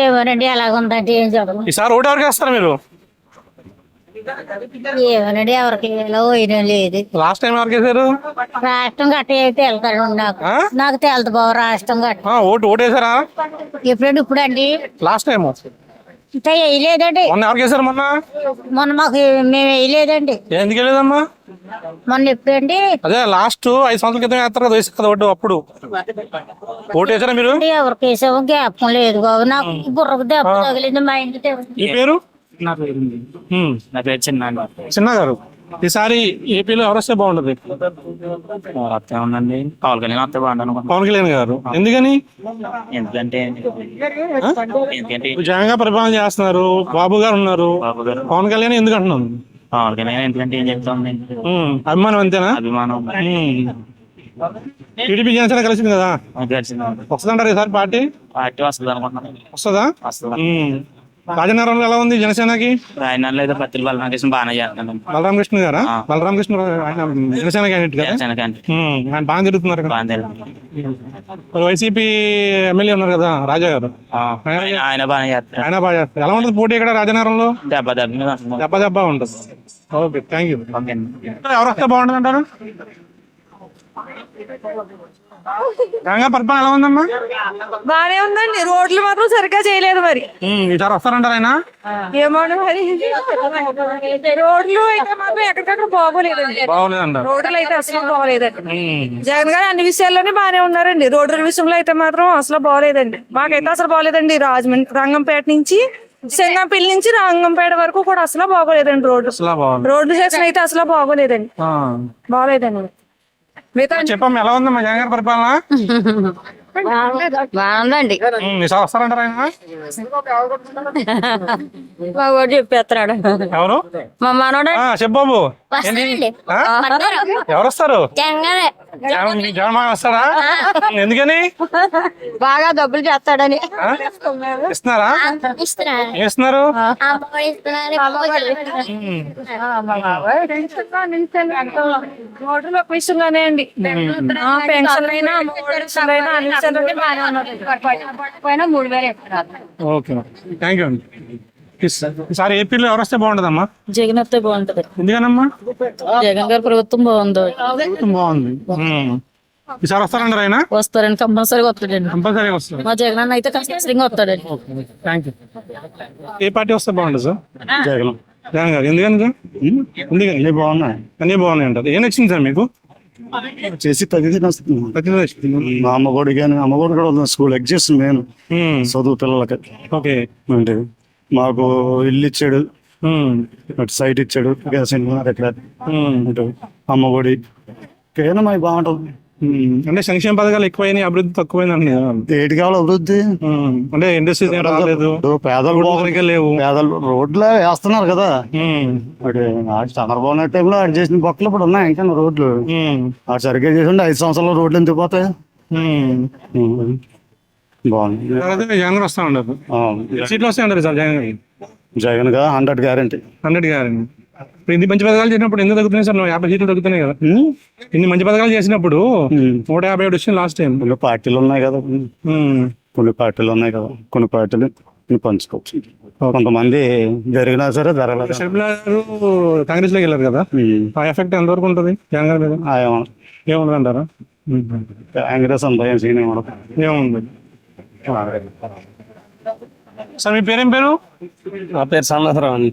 ఏమోనండి ఎలాగుందంటే ఏం చెప్పను. ఈసారి ఓటు ఎవరికి వేస్తారు మీరు? ఏమోనండి ఎవరికి ఎలా పోయినా లేదు. లాస్ట్ టైం ఎవరికి వేసారు? రాష్ట్రం గట్ట అయితే వెళ్తాడు నాకు. నాకు తెలదు బాబు రాష్ట్రం గట్ట. ఓటు వేసారా ఎప్పుడండి? ఇప్పుడు అండి లాస్ట్ టైం ఇంకా వేయలేదండి. మొన్న ఎవరికి వేసారు? మొన్న మాకు మేము వేయలేదండి. ఎందుకు వెళ్ళలేదమ్మా? మొన్న ఎప్పుడండి? అదే లాస్ట్ 5 సంవత్సరాల క్రితం వేస్తారు కదా, వేసారు కదా ఓటు. అప్పుడు ఓటు వేసారా మీరు? ఎవరికి వేసామో జ్ఞాపకం లేదు బాబు. నాకు బుర్రకు దెబ్బ తగిలింది మా ఇంటి. మీ పేరు? నా పేరు చిన్న గారు. ఈసారి ఏపీలో ఎవరు వస్తే బాగుంటది? ఉందండి పవన్ కళ్యాణ్ వస్తే బాగుంటాను. పవన్ కళ్యాణ్ గారు. ఎందుకని? ఎందుకంటే ఇప్పుడు జగన్ గారు పరిపాలన చేస్తున్నారు, బాబు గారు ఉన్నారు, పవన్ కళ్యాణ్ ఎందుకు అంటున్నాను? పవన్ కళ్యాణ్ ఎందుకంటే ఏం చెప్తాండి, అభిమానం అంతేనా? అభిమానం. టీడీపీ జనసేన కలిసింది కదా, వస్తుందంటారు ఈసారి పార్టీ? పార్టీ వస్తుంది అనుకుంటున్నాను. వస్తుందా? వస్తుంది. రాజనగరంలో ఎలా ఉంది జనసేనకి? రాయనగర్లో ఏదో పత్తిల బలరామకృష్ణ బాగానే చేస్తున్నాను. బలరామకృష్ణ గారా? బలరామకృష్ణ ఆయన జనసేన క్యాండిడేట్ కదా, ఆయన బాగా తిరుగుతున్నారు కదా. వైసీపీ ఎమ్మెల్యే ఉన్నారు కదా రాజా గారు, ఆయన బాగానే చేస్తారు. ఆయన బాగా చేస్తారు. ఎలా ఉంటుంది పోటీ ఇక్కడ రాజనగరంలో? దెబ్బ దెబ్బ ఉంటుంది. Okay, thank you. ఎవరు వస్తే బాగుంటుంది అంటారు? గంగా పరిపాలన ఎలా ఉందమ్మా? బానే ఉందండి. రోడ్లు మాత్రం సరిగ్గా చేయలేదు మరి. ఈసారి వస్తారంటారు ఆయన? ఏమో మరి. రోడ్లు అయితే మాత్రం ఎక్కడికక్కడ బాగోలేదండి. బాగోలేదంటారు. రోడ్లు అయితే అసలు బాగోలేదండి. జగన్ గారు అన్ని విషయాల్లోనే బాగానే ఉన్నారండి. రోడ్ల విషయంలో అయితే మాత్రం అసలు బాగోలేదండి. మాకైతే అసలు బాగోలేదండి. రాజమండ్రి రంగంపేట నుంచి సింగంపల్లి నుంచి రంగంపేట వరకు కూడా అసలు బాగోలేదండి. రోడ్లు సెక్షన్ అయితే అసలు బాగోలేదండి. బాగోలేదండి. చెప్పమ్మా ఎలా ఉందమ్మా జగన్ గారి పరిపాలన? బాగుందండి. ఈసారి వస్తారంటారు ఆయన? మా వాడు చెప్పేస్తున్నాడు. ఎవరు? మా మనోడు చెప్పు. ఎవరు వస్తారు? జగన్ మాకు వస్తారా? ఎందుకని? బాగా డబ్బులు చేస్తాడని ఇస్తున్నారా? ఇస్తున్నారు. రోడ్లు ఒక విషయంగానే అండి. పెన్షన్ అయినా అన్ని విషయాల్లోనే బాగానే ఉన్నారు. 3000. ఓకే, థ్యాంక్ యూ అండి. ఈసారి ఏపీలో ఎవరు వస్తే బాగుంటదమ్మా? జగన్ వస్తే బాగుంటది. ఎందుకనమ్మా? జగన్ గారి ప్రభుత్వం బాగుంది. బాగుంది. ఈసారి వస్తారంటారు ఆయన? వస్తారండి, కంపల్సరీగా వస్తాడండి. కంపల్సరీగా వస్తారు. మా జగన్ అన్న అయితే కంపల్సరీగా వస్తాడండి. Thank you. ఏ పార్టీ వస్తే బాగుంటుంది సార్? జగన్. జగన్ గారు. ఎందుకని సార్? ఎందుకని? అన్నీ బాగున్నాయి అంటారు. ఏం నచ్చింది సార్ మీకు? చేసి ప్రతిదీ మా అమ్మగోడి కానీ అమ్మగోడు కూడా ఉంది. స్కూల్ ఎగ్జిస్ట్ నేను చదువు పిల్లలకి. ఓకే. అంటే మాకు ఇల్లు ఇచ్చాడు, అటు సైట్ ఇచ్చాడు, గ్యాస్ ఎక్కడ అమ్మగోడి ఏమైనా మాకు బాగుంటుంది. అంటే సంక్షేమ పథకాలు ఎక్కువైనాయి, అభివృద్ధి తక్కువైందండి. ఏటి కావాలి అభివృద్ధి? అంటే ఇండస్ట్రీస్ రాలేదు, పేదలు లేవు, పేదలు రోడ్లు వేస్తున్నారు కదా. చంద్రబాబు నాయుడు టైంలో ఆడు చేసిన బొక్కలు ఇప్పుడు ఉన్నాయి ఇంకా రోడ్లు. ఆడు సరిగ్గా చేసి 5 సంవత్సరాల రోడ్లు ఎందుకు పోతాయి? బాగుంది. జగన్ వస్తా ఉండదు. సీట్లు వస్తాయి అంటారు సార్ జగన్ గారు? జగన్ గా 100 గ్యారంటీ. 100 గ్యారంటీ. ఇన్ని మంచి పథకాలు చేసినప్పుడు ఎందుకు తగ్గుతున్నాయి సార్? 50 సీట్లు తగ్గుతున్నాయి కదా. ఇన్ని మంచి పథకాలు చేసినప్పుడు 157 వచ్చింది లాస్ట్ టైం. కొన్ని పార్టీలు ఉన్నాయి కదా, కొన్ని పార్టీలు పంచుకోవచ్చు. కొంతమంది జరిగినా సరే జరగలేదు. షర్మిల గారు కాంగ్రెస్ లోకి వెళ్ళారు కదా, ఆ ఎఫెక్ట్ ఎంతవరకు ఉంటుంది జగన్ గారి మీద? ఏముంది అంటారా? కాంగ్రెస్ అంత ఏం సీన్ ఏముంది సార్? మీ పేరేం పేరు? నా పేరు సంవత్సరం అండి.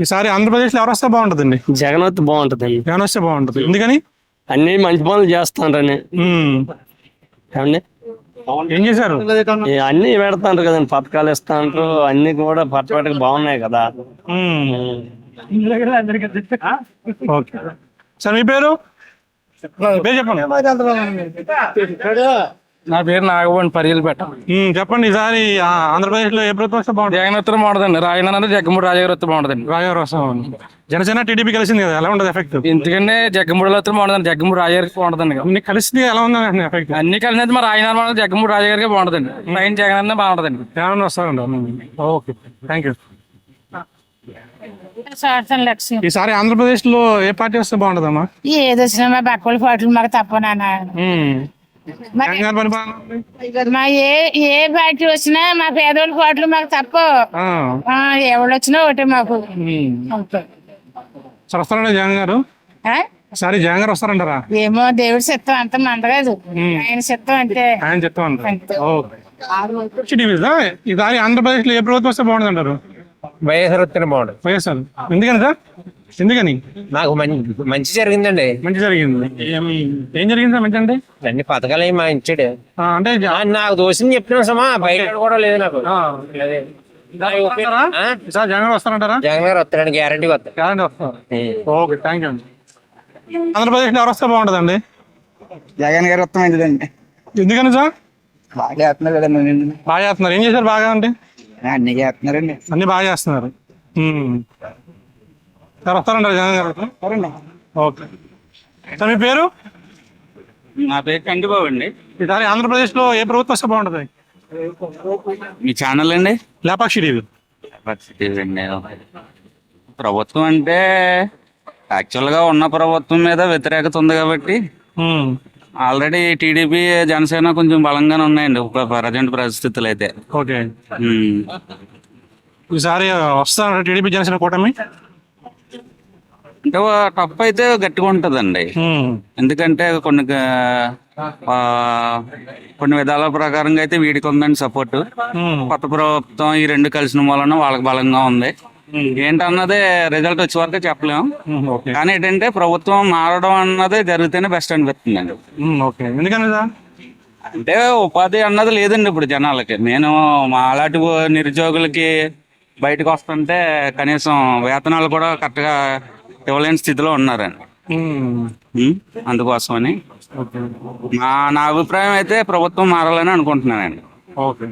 ఈసారి ఆంధ్రప్రదేశ్ లో ఎవరు వస్తే బాగుంటుందండి? జగన్ వస్తే బాగుంటుందండి. జగన్ వస్తే బాగుంటుంది. ఎందుకని? అన్ని మంచి పనులు చేస్తానని. ఏం చేశారు? అన్ని పెడతాంటారు కదండి, పథకాలు ఇస్తాంటారు, అన్ని కూడా పర్ఫెక్ట్ బాగున్నాయి కదా. ఓకే సార్, మీ పేరు చెప్పండి. నా పేరు నాగబాబు, పరిగెలు పెట్ట. చెప్పండి. ఈసారి ఆంధ్రప్రదేశ్ లో ఏ ప్రభుత్వం వస్తే బాగుంటుంది? జగన్ వస్తే బాగుంటుందండి. రాజన్న జగన్మూడి రాజగారు వస్తే బాగుంటుందండి. రాజగారు వస్తాం. జనసేన టీడీపీ కలిసింది కదా, ఎలా ఉంటుంది ఎఫెక్ట్? ఎందుకంటే జగన్మూడిలో వస్తే బాగుంటుందండి. జగన్మూడి రాజగారికి బాగుంటుందండి. అన్ని కలిసింది ఎలా ఉంది ఎఫెక్ట్? అన్ని కలిసినది మా రాజన్న జగన్మూడి రాజగారికి బాగుంటుందండి. పైన జగన్ అన్న బాగుంటుందండి. జగన్ వస్తారండి. Okay, thank you. లక్ష్మి ఈసారి ఆంధ్రప్రదేశ్ లో ఏ పార్టీ వస్తే బాగుంటుందమ్మా? ఏది వచ్చినా మా బక్కల పాటలు మాకు తప్ప నాన్న. జగన్ గారి పరిపాలన ఉంది. మా ఏ పార్టీ వచ్చినా మా పేదోళ్ళ పాటలు మాకు తప్ప. ఎవరు వచ్చినా ఒకటే మాకు. సార్ వస్తారంట జగన్ గారు? ఈసారి జగన్ గారు వస్తారంటారా? ఏమో దేవుడి చిత్తం అంత మందలేదు, ఆయన చిత్తం అంతే. ఆయన చెప్తా ఉంటారు. ఈసారి ఆంధ్రప్రదేశ్ లో ఏ ప్రభుత్వం వస్తే బాగుంటుంది అంటారు? వైఎస్ఆర్ వస్తేనే బాగుంటుంది. వైఎస్ఆర్ ఎందుకని సార్? ఎందుకని? నాకు మంచి జరిగిందండి. మంచి జరిగింది. ఏం జరిగింది సార్ మంచి అంటే? అన్ని పథకాలు ఏమి మా ఇచ్చాడు అంటే నాకు దోషిని చెప్తున్నా సమా బయట కూడా లేదు నాకు. ఈసారి జగన్ గారు వస్తారంటారా? జగన్ గారు వస్తాడండి, గ్యారంటీగా వస్తాడు. గ్యారంటీ వస్తారు. ఓకే, థ్యాంక్ యూ అండి. ఆంధ్రప్రదేశ్ లో ఎవరు వస్తే బాగుంటుందండి? జగన్ గారు వస్తామండి. ఎందుకని సార్? బాగా చేస్తున్నారు కదండి. బాగా చేస్తున్నారు. ఏం చేశారు బాగా అంటే? అన్ని చేస్తున్నారండి. అన్ని బాగా చేస్తున్నారు. సార్ వస్తారంటారు జగన్ గారు? ఓకే సార్, మీ పేరు? నా పేరు కంటిబాబు అండి. ఈసారి ఆంధ్రప్రదేశ్ లో ఏ ప్రభుత్వం వస్తే బాగుంటుంది? మీ ఛానల్ అండి? లేపాక్షి టీవీ. ప్రభుత్వం అంటే యాక్చువల్ గా ఉన్న ప్రభుత్వం మీద వ్యతిరేకత ఉంది కాబట్టి ఆల్రెడీ టీడీపీ జనసేన కొంచెం బలంగానే ఉన్నాయండి ప్రజెంట్ పరిస్థితులు అయితే. ఓకే, ఈసారి వస్తారా టీడీపీ జనసేన కూటమి? అంటే టప్ అయితే గట్టిగా ఉంటదండి. ఎందుకంటే కొన్ని విధాల ప్రకారంగా అయితే వీడికి ఉందండి సపోర్ట్. కొత్త ప్రభుత్వం ఈ రెండు కలిసిన వలన వాళ్ళకి బలంగా ఉంది. ఏంటన్నదే రిజల్ట్ వచ్చే వరకు చెప్పలేము. కానీ ఏంటంటే ప్రభుత్వం మారడం అన్నది జరిగితేనే బెస్ట్ అనిపిస్తుందండి. ఎందుకని సార్? అంటే ఉపాధి అన్నది లేదండి ఇప్పుడు జనాలకి. నేను మా అలాంటి నిరుద్యోగులకి బయటకు వస్తుంటే కనీసం వేతనాలు కూడా కరెక్ట్గా ఇవ్వలేని స్థితిలో ఉన్నారండి. అందుకోసమని నా అభిప్రాయం అయితే ప్రభుత్వం మారాలని అనుకుంటున్నానండి. Okay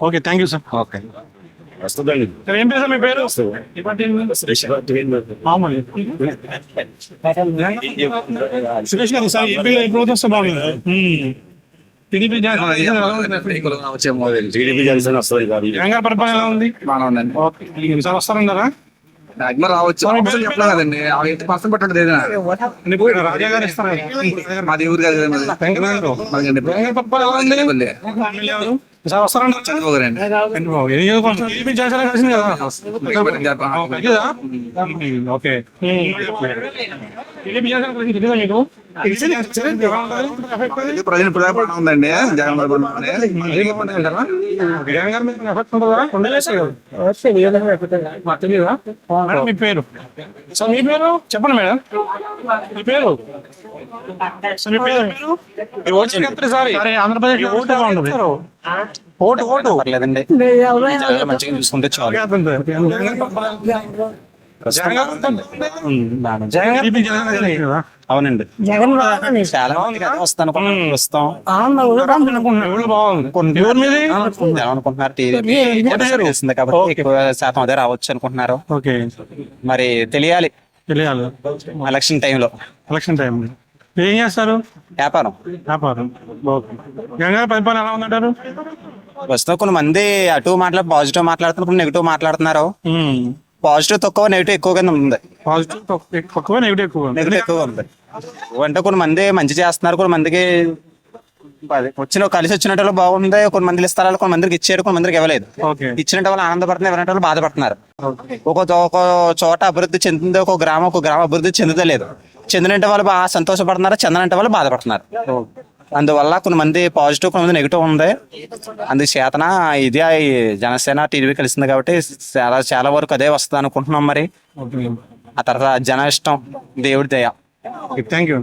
okay, thank you sir. Okay, ఏం పేరు సార్ మీ పేరు? సురేష్ గారు, సార్ ఏపీలో ఏ ప్రభుత్వం వస్తే బాగుంది? టీడీపీ జనసేన వస్తుంది. జగన్ గారి పరిపాలన ఎలా ఉంది? ఓకే, సార్ వస్తారన్నారా? రావచ్చు చెప్పలేదు కదండి. 80% పట్టండి. రాజా గారు ఇస్తారా? మాది ఊరు కాదు సార్ వస్తారన్నారు. ఓకే, ప్రజెంట్ ఉందండి జగన్ మేడం మీ పేరు? సార్ మీ పేరు చెప్పండి మేడం. మీ పేరు? సార్ మీ పేరు? సరే, ఆంధ్రప్రదేశ్ ఓటు బాగుంటుంది. ఓటు పర్లేదండి, మంచిగా చూసుకుంటే చాలు. అవునండి, చాలా మందికి అదే వస్తాను ప్రస్తుతం. అనుకుంటున్నారు టీడీపీ తెలిసింది కాబట్టి ఎక్కువ శాతం అదే రావచ్చు అనుకుంటున్నారు. మరి తెలియాలి ఎలక్షన్ టైంలో. ఏం చేస్తారు? వ్యాపారం. జగన్ పరిపాలన ఎలా ఉందంటారు? ప్రస్తుతం కొన్ని మంది అటు పాజిటివ్ మాట్లాడుతున్నారు, కొన్ని నెగిటివ్ మాట్లాడుతున్నారు. పాజిటివ్ తక్కువ, నెగిటివ్ ఎక్కువగానే ఉంది. పాజిటివ్ తక్కువ, నెగిటివ్ ఎక్కువ ఉంది. అంటే కొన్ని మంది మంచి చేస్తున్నారు, కొన్ని మందికి కలిసి వచ్చినట్టు బాగుంది. కొన్ని మంది ఇస్తారు, కొన్ని మందికి ఇచ్చారు, కొన్ని మందికి ఇవ్వలేదు. ఇచ్చినట్టు వాళ్ళు ఆనందపడుతున్నారు, ఎవరంటే వాళ్ళు బాధపడుతున్నారు. ఒక చోట అభివృద్ధి చెందింది, ఒక గ్రామం అభివృద్ధి చెందుతా లేదు. చెందినంటే వాళ్ళు బాగా సంతోషపడుతున్నారు, చెందనంటే వాళ్ళు బాధపడుతున్నారు. అందువల్ల కొన్ని మంది పాజిటివ్, కొన్ని మంది నెగిటివ్ ఉంది. అందుచేతన ఇది జనసేన టీడీపీ కలిసింది కాబట్టి చాలా వరకు అదే వస్తుంది అనుకుంటున్నాం. మరి ఆ తర్వాత జన ఇష్టం, దేవుడి దయ. Thank you.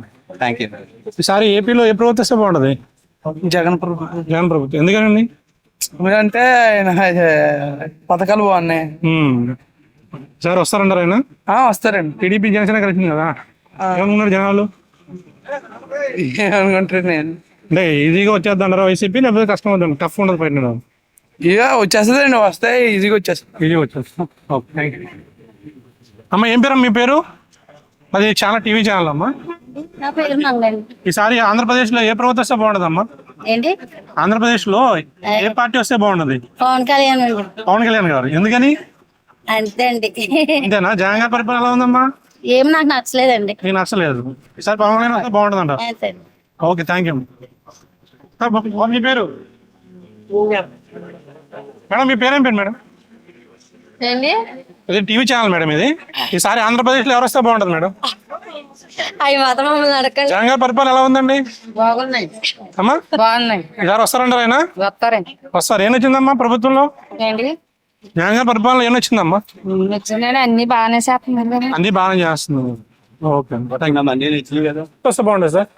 ఈసారి ఏపీలో ఏ ప్రభుత్వం వస్తే బాగుంటది? జగన్ ప్రభుత్వం. ఎందుకనండి? ఎందుకంటే పథకాలు బాగున్నాయి. సార్ వస్తారంటారు ఆయన? వస్తారండి. టీడీపీ జనసేన కలిసింది కదా, ఏమనుకున్నారు జనాలు? ఏమనుకుంటారు నేను అంటే ఈజీగా వచ్చేద్దంటారా వైసీపీ, లేకపోతే కష్టం అవుతుంది, టఫ్ ఉండదు పైన? ఇక వచ్చేస్తుందండి, వస్తే ఈజీగా వచ్చేస్తాం. అమ్మ ఏం పేరు? మీ పేరు? అది చాలా టీవీ ఛానల్ అమ్మా. ఈసారి ఆంధ్రప్రదేశ్ లో ఏ ప్రభుత్వం వస్తే బాగుంటదమ్మా? ఏంటి ఆంధ్రప్రదేశ్ లో ఏ పార్టీ వస్తే బాగుంటది? పవన్ కళ్యాణ్. పవన్ కళ్యాణ్ గారు. ఎందుకని? అంతే అండి. అంతేనా? జగన్ గారి పరిపాలన ఎలా ఉందమ్మా? ఏం నాకు నచ్చలేదండి. నీకు నచ్చలేదు. ఈసారి పవన్ కళ్యాణ్ వస్తే బాగుంటుందంట. అంతే. Okay, thank you. మీ పేరు మేడం? మీ పేరేం పేరు మేడం? ఏంటి ఇది టీవీ ఛానల్ మేడం ఇది. ఈసారి ఆంధ్రప్రదేశ్లో ఎవరు వస్తే బాగుంటుంది మేడం? అవి మాత్రం మమ్మల్ని అడగండి. జగన్ గారి పరిపాలన ఎలా ఉందండి బాగున్నాయి, అమ్మా? బాగున్నాయి. ఈసారి వస్తారంటారు ఆయన? వస్తారండి. వస్తారు. ఏం వచ్చిందమ్మా ప్రభుత్వంలో? ఏంటి జగన్ గారి పరిపాలన ఏం వచ్చిందమ్మా? నచ్చిందండి, అన్ని బాగానే చేస్తున్నారు. అన్ని బాగానే చేస్తున్నారు. ఓకే, వస్తే బాగుంటుంది సార్.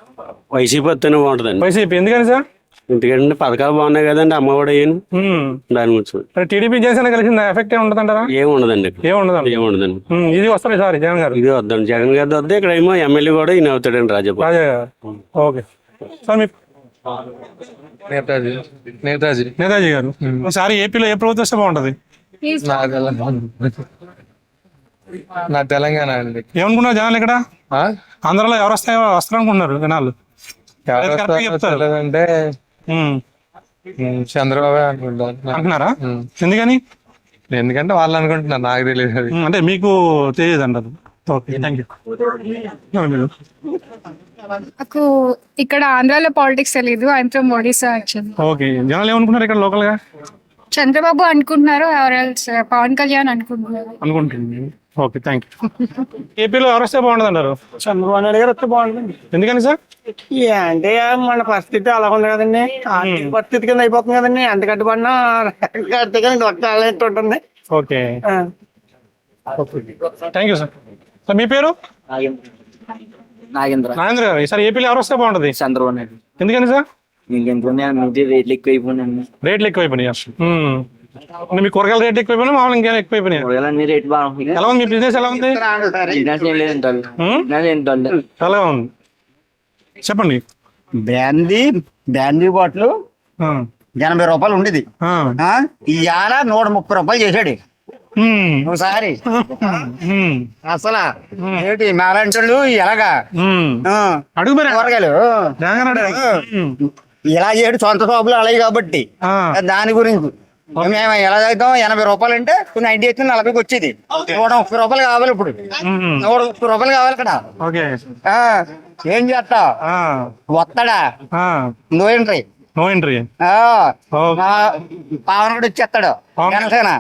వైసీపీ వస్తేనే బాగుంటుందండి. వైసీపీ ఎందుకని సార్? ఎందుకంటే పథకాలు బాగున్నాయి కదండి, అమ్మఒడి దాని గురించి. టీడీపీ జనసేన కలిసింది ఎఫెక్ట్ ఏమి ఉంటుందంటారా? ఏముండదండి, ఏముండదండి. ఏముండదండి. ఇది వస్తారు సార్ జగన్ గారు. ఇది వద్దండి, జగన్ గారి వద్ద ఇక్కడ ఏమో ఎమ్మెల్యే కూడా ఈయన అవుతాడండి, రాజప్ప. రాజా గారు. Okay sir. మీ నేతాజీ గారు, ఈసారి ఏపీలో ఏ ప్రభుత్వం వస్తే బాగుంటది? నా తెలంగాణ అండి. ఏమనుకున్నారు జనాలు ఇక్కడ? ఆంధ్రాలో ఎవరు వస్తారు అనుకుంటున్నారు జనాలు? అంటే చంద్రబాబు అనుకుంటాను. అంటున్నారా? ఎందుకని? ఎందుకంటే వాళ్ళు అనుకుంటున్నారు, నాకు తెలియదు అది. అంటే మీకు తెలియదు అంటారు. Okay, thank you. నాకు ఇక్కడ ఆంధ్రాలో పాలిటిక్స్ తెలియదు. ఆయనతో మోడీ సార్ వచ్చింది. ఓకే, జనాలు ఏమనుకున్నారు ఇక్కడ లోకల్ గా? చంద్రబాబు అనుకుంటున్నారు, పవన్ కళ్యాణ్ అనుకుంటున్నారు. అనుకుంటుంది. Okay, thank you. ఏపీలో ఎవరు వస్తే బాగుంటుంది అంటారు? చంద్రబాబు నాయుడు గారు వస్తే బాగుంటుంది. ఎందుకని సార్? అంటే మన పరిస్థితి అలా ఉంది కదండి, ఆర్థిక పరిస్థితి కింద అయిపోతుంది కదండి. ఎంత కట్టుబడినా కడితే కానీ ఉంటుంది. Okay, thank you sir. Sir మీ పేరు? నాగేంద్ర గారు, ఈసారి ఏపీలో ఎవరు వస్తే బాగుంటుంది? చంద్రబాబు నాయుడు. ఎందుకని సార్? రేట్లు ఎక్కువైపోయినాయి. రేట్లు ఎక్కువైపోయినాయి. మీ కూరగాయల రేట్లు ఎక్కువైపోయినా మామూలు ఇంకేమైనా ఎక్కువైపోయినాయి? రేట్ బాగుంది. ఎలా ఉంది మీ బిజినెస్? ఎలా ఉంది? ఎలా ఉంది చెప్పండి. బ్రాందీ బాటిల్ 80 రూపాయలు ఉండేది, ఇవాళ 130 రూపాయలు చేశాడు ఒకసారి. అసలు ఏంటి మాలాంటి ఎలాగా అడుగు కూరగాయలు ఇలా చేయడు, సొంత షాపులు అలాగే కాబట్టి దాని గురించి మేము ఎలా అవుతాం. 80 రూపాయలు అంటే 90 అయితే 40కి వచ్చేది. 130 రూపాయలు కావాలి ఇప్పుడు, 130 రూపాయలు కావాలి ఇక్కడ. ఏం చేస్తా వస్తాడా? No entry. No entry. Pavan కూడా ఇచ్చేస్తాడు జనసేన,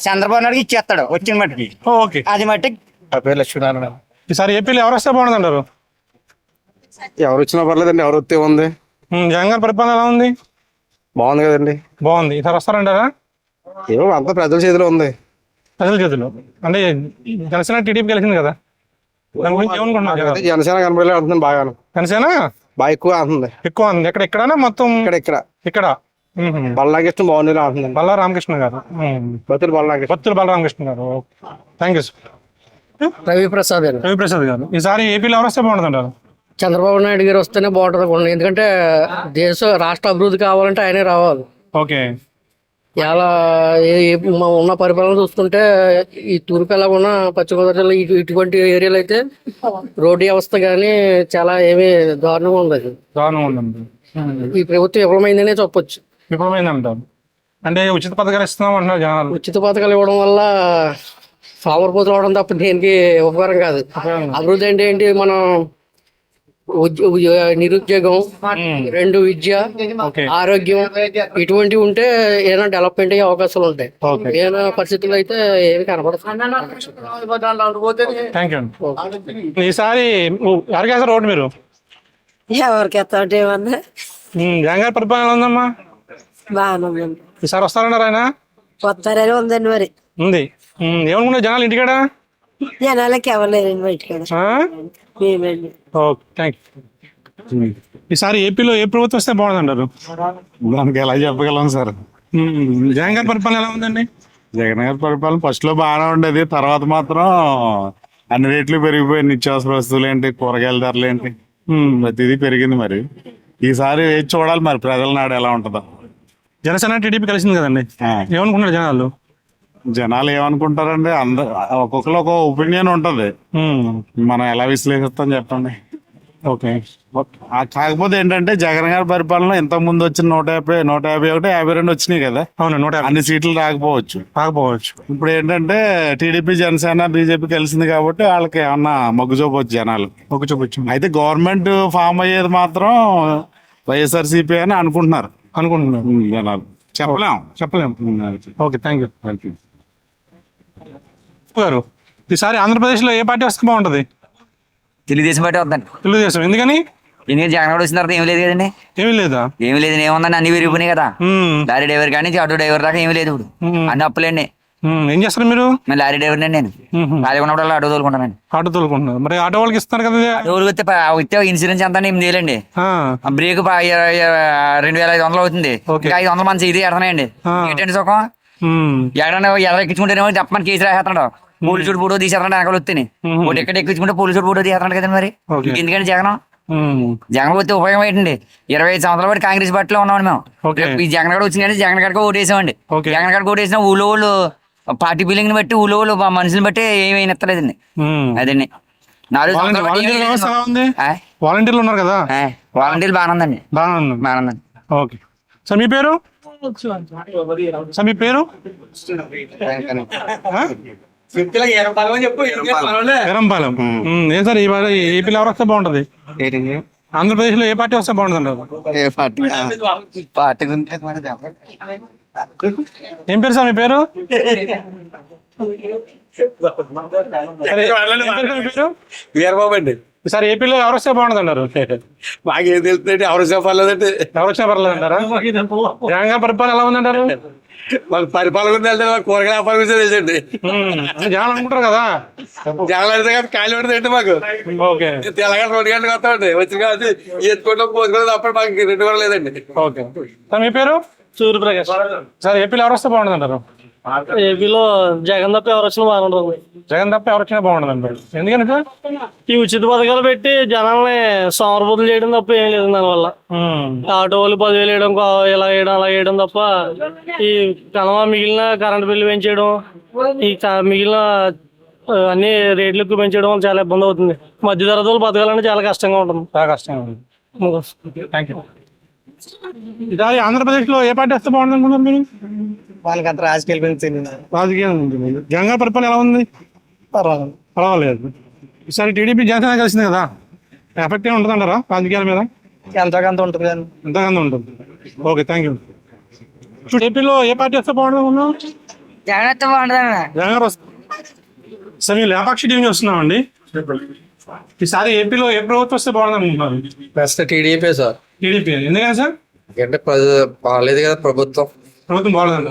చంద్రబాబు నాయుడుకి ఇచ్చేస్తాడు వచ్చిన మట్టికి. ఓకే, అది మట్టి. నా పేరు లక్ష్మీనారాయణ. ఈసారి ఏపీలో ఎవరు వస్తే బాగుంటుంది అంటారు? ఎవరు వచ్చినా పర్లేదండి, ఎవరు వస్తే ఉంది. జగన్ గారి పరిపాలన ఎలా ఉంది? బాగుంది కదండి. బాగుంది. ఈసారి వస్తారంటారా? ఏమో అంతా ప్రజల చేతిలో ఉంది. ప్రజల చేతిలో అంటే జనసేన టీడీపీ కలిసింది కదా, దాని గురించి ఏమనుకుంటున్నారు? జనసేన కనబడలే అంటున్నాను, బాగా జనసేన బాగా ఎక్కువ అంటుంది. ఎక్కువ ఉంది. ఎక్కడైనా మొత్తం ఇక్కడ బలరామకృష్ణ బాగుంది అంటుంది. బలరామకృష్ణ గారు, బత్తుల బలరామకృష్ణ గారు. Thank you sir. రవిప్రసాద్ గారు, ఈసారి ఏపీలో ఎవరు వస్తే బాగుంటుంది అంటారు? చంద్రబాబు నాయుడు గారు వస్తేనే బాగుంటుంది, ఎందుకంటే రాష్ట్ర అభివృద్ధి కావాలంటే ఆయనే రావాలి. ఓకే, ఇలా ఉన్న పరిపాలన చూస్తుంటే ఈ తూర్పు ఎలా ఉన్న పశ్చిమ గోదావరి జిల్లా ఇటువంటి ఏరియాలో అయితే రోడ్డు వ్యవస్థ కానీ చాలా ఏమీ దారుణంగా ఉంది. ఈ ప్రభుత్వం విఫలమైందనే చెప్పొచ్చు. విఫలమైందంటారు అంటే ఉచిత పథకాలు ఇస్తున్నాం అంటున్నారు జనాలు. ఉచిత పథకాలు ఇవ్వడం వల్ల సోమరిపోతులు అవడం తప్ప దేనికి ఉపకారం కాదు. అభివృద్ధి అంటే ఏంటి? మనం నిరుద్యోగం, 2 విద్య, ఆరోగ్యం ఇటువంటివి ఉంటే ఏదైనా డెవలప్మెంట్ అయ్యే అవకాశాలు ఉంటాయి. ఏదైనా పరిస్థితుల్లో అయితే ఏమి కనపడుతుంది. ఈసారి ఎవరికి వేస్తారు రోడ్డు మీరు? ఎవరికి ఏమన్నా జగన్ గారి పరిపాలన ఉందమ్మా? బాగానే ఈసారి వస్తారన్నారు ఆయన? వస్తారని ఉందండి. మరి ఉంది. ఏమనుకున్నారు జనాలు ఇంటికాడ? జనాలకి ఎవరు లేరండి బయటకాడ. Okay, thank you. ఈసారి ఏపీలో ఏ ప్రభుత్వం వస్తే బాగుంది అంటారు? దానికి ఎలా చెప్పగలం సార్? జగన్ గారి పరిపాలన ఎలా ఉందండి? జగన్ గారి పరిపాలన ఫస్ట్ లో బాగానే ఉండేది, తర్వాత మాత్రం అన్ని రేట్లు పెరిగిపోయి నిత్యావసర వస్తువులు ఏంటి, కూరగాయల ధరలు ఏంటి, ప్రతిదీ పెరిగింది. మరి ఈసారి చూడాలి మరి ప్రజల నాడు ఎలా ఉంటుందో. జనసేన టీడీపీ కలిసింది కదండి, ఏమనుకున్నారు జనాలు? జనాలు ఏమనుకుంటారండి, ఒక్కొక్కరు ఒక ఒపీనియన్ ఉంటది, మనం ఎలా విశ్లేషిస్తాం చెప్పండి. ఓకే. కాకపోతే ఏంటంటే జగన్ గారి పరిపాలన ఇంత ముందు వచ్చిన 151, 52 వచ్చినాయి కదా. అవును, 150 అన్ని సీట్లు రాకపోవచ్చు. కాకపోవచ్చు. ఇప్పుడు ఏంటంటే టీడీపీ, జనసేన, బీజేపీ కలిసింది కాబట్టి వాళ్ళకి ఏమన్నా మొగ్గు చూపవచ్చు జనాలు. ఒక చూపొచ్చు అయితే గవర్నమెంట్ ఫామ్ అయ్యేది మాత్రం వైఎస్ఆర్సీపీ అని అనుకుంటున్నారు జనాలు. చెప్పలేము. ఓకే, థ్యాంక్ యూ గారు. ఈసారి ఆంధ్రప్రదేశ్లో ఏ పార్టీ వస్తే బాగుంటుంది? తెలుగుదేశం పార్టీ వద్దండి. తెలుగుదేశం. ఎందుకని? ఎందుకంటే జగన్ వచ్చిన తర్వాత ఏమి లేదు కదండి. ఏమీ లేదా? ఏమి లేదు, ఏముందండి, అన్ని విరిగిపోయినాయి కదా. లారీ డ్రైవర్ కానీ ఆటో డ్రైవర్ దాకా ఏమి లేదు. ఇప్పుడు అన్ని అప్పులండి. ఏం చేస్తారు మీరు? నేను లారీ డ్రైవర్ అండి. నేను ఖాళీ ఉన్నప్పుడు ఆటో తోలుకుంటానండి. ఆటో తోలుకుంటున్నారు. మరి ఆటో వాళ్ళకి ఇస్తారు కదా. ఆటో వస్తే ఇన్సూరెన్స్ ఎంత 8,000 అండి. బ్రేక్ 2,500 అవుతుంది. 500 మంది ఇది ఎడతానండి. ఏంటండి సుఖం? ఎక్కడన్నా ఎదర ఎక్కించుకుంటేనేమో చెప్పమని కేసు రాసేస్తున్నాడు. పోలీసుడు ఫోటో తీసేస్తాడు వెనకాల వస్తేనే. ఒకటి ఎక్కడ ఎక్కించుకుంటే పోలీసుడు ఫోటో తీసేస్తున్నాడు కదండి. మరి ఎందుకంటే జగన్ వస్తే ఉపయోగం ఏంటండి? 25 సంవత్సరాల పాటు కాంగ్రెస్ పార్టీలో ఉన్నామండి మేము. ఈ జగన్ గారు వచ్చిందంటే జగన్ గారికి ఓటేసామండి. జగన్ గారికి ఓటేసిన ఊళ్ళో వాళ్ళు పార్టీ బిల్లింగ్ బట్టి ఊళ్ళో వాళ్ళు మనుషులు బట్టి ఏమీ ఎత్తలేదండి. అదండి 4 వాలంటీర్లు ఉన్నారు కదా. వాలంటీర్లు బాగానే ఉందండి. బాగానే ఉందండి. ఓకే సార్, మీ పేరు? సార్ మీ పేరు? ఎరంపాలెం. ఏం సార్ ఇవాళ ఏపీలో ఎవరు వస్తే బాగుంటది? ఆంధ్రప్రదేశ్ లో ఏ పార్టీ వస్తే బాగుంటుంది? ఏం పేరు సార్ మీ పేరు? వీరబాబు అండి. సార్ ఏపీలో ఎవరు వస్తే బాగుంటుంది అన్నారు? మాకేం తెలుస్తుంది, ఎవరు చెప్పలేదండి. ఎవరు వచ్చినా పర్లేదు అంటారా? జగన్ గారి పరిపాలన ఎలా ఉందంటారు? మాకు పరిపాలన గురించి మాకు కూరగాయల వ్యాపారం గురించి తెలుసండి. జనాలు అనుకుంటారు కదా. జనాలు అయితే కానీ ఖాళీ పడుతుంది మాకు. ఓకే, తెలంగాణ 2 గంటలకు వస్తామండి. వచ్చిన కాబట్టి ఎత్తుకోవడం పోసుకోవడం తప్ప మాకు 2 కూడా లేదండి. ఓకే సార్, మీ పేరు? సూర్యప్రకాష్. సార్ ఏపీలో ఎవరు వస్తే బాగుంటుంది అంటారు? ఏపీలో జగన్ తప్ప ఎవరు వచ్చినా బాగుంటుంది. జగన్ తప్ప ఎవరు వచ్చినా బాగుంటుంది అంటారు. ఎందుకని సార్? ఈ ఉచిత పథకాలు పెట్టి జనాల్ని సోమరబోతులు చేయడం తప్ప ఏం లేదు దానివల్ల. ఆటో వాళ్ళు 10,000 వేయడం, ఇలా వేయడం అలా వేయడం తప్ప ఈ మిగిలిన కరెంట్ బిల్లు పెంచేయడం, ఈ మిగిలిన అన్ని రేట్లు ఎక్కువ పెంచడం వల్ల చాలా ఇబ్బంది అవుతుంది. మధ్య తరగతులు బతకాలంటే చాలా కష్టంగా ఉంటుంది. చాలా కష్టంగా ఉంటుంది. Thank you. ఈసారి ఆంధ్రప్రదేశ్ లో ఏ పార్టీ వస్తే బాగుంటుంది అనుకుంటున్నారు మీరు? వాళ్ళకంత రాజకీయాల గురించి రాజకీయం జగన్ గారి పరిపాలన ఎలా ఉంది? పర్వాలేదు. ఈసారి టీడీపీ, జనసేన కలిసింది కదా, ఎఫెక్ట్ ఏమి ఉంటుంది అంటారా రాజకీయాల మీద? ఎంతకంత ఉంటుంది. ఎంతగానో ఉంటుంది. Okay, thank you. ఏపీలో ఏ పార్టీ వస్తే బాగుంటుంది అనుకున్నాం? జగన్ వస్తే బాగుంటుంది. జగన్ గారు వస్తే. సార్ మేము లేపాక్షి టీవీ వస్తున్నామండి. ఈసారి ఏపీలో ఏ ప్రభుత్వం వస్తే బాగుంటుంది అనుకుంటున్నారు? Best TDP sir. టీడీపీ. ఎందుకని సార్? అంటే బాగాలేదు కదా ప్రభుత్వం. ప్రభుత్వం బాగుంటుంది.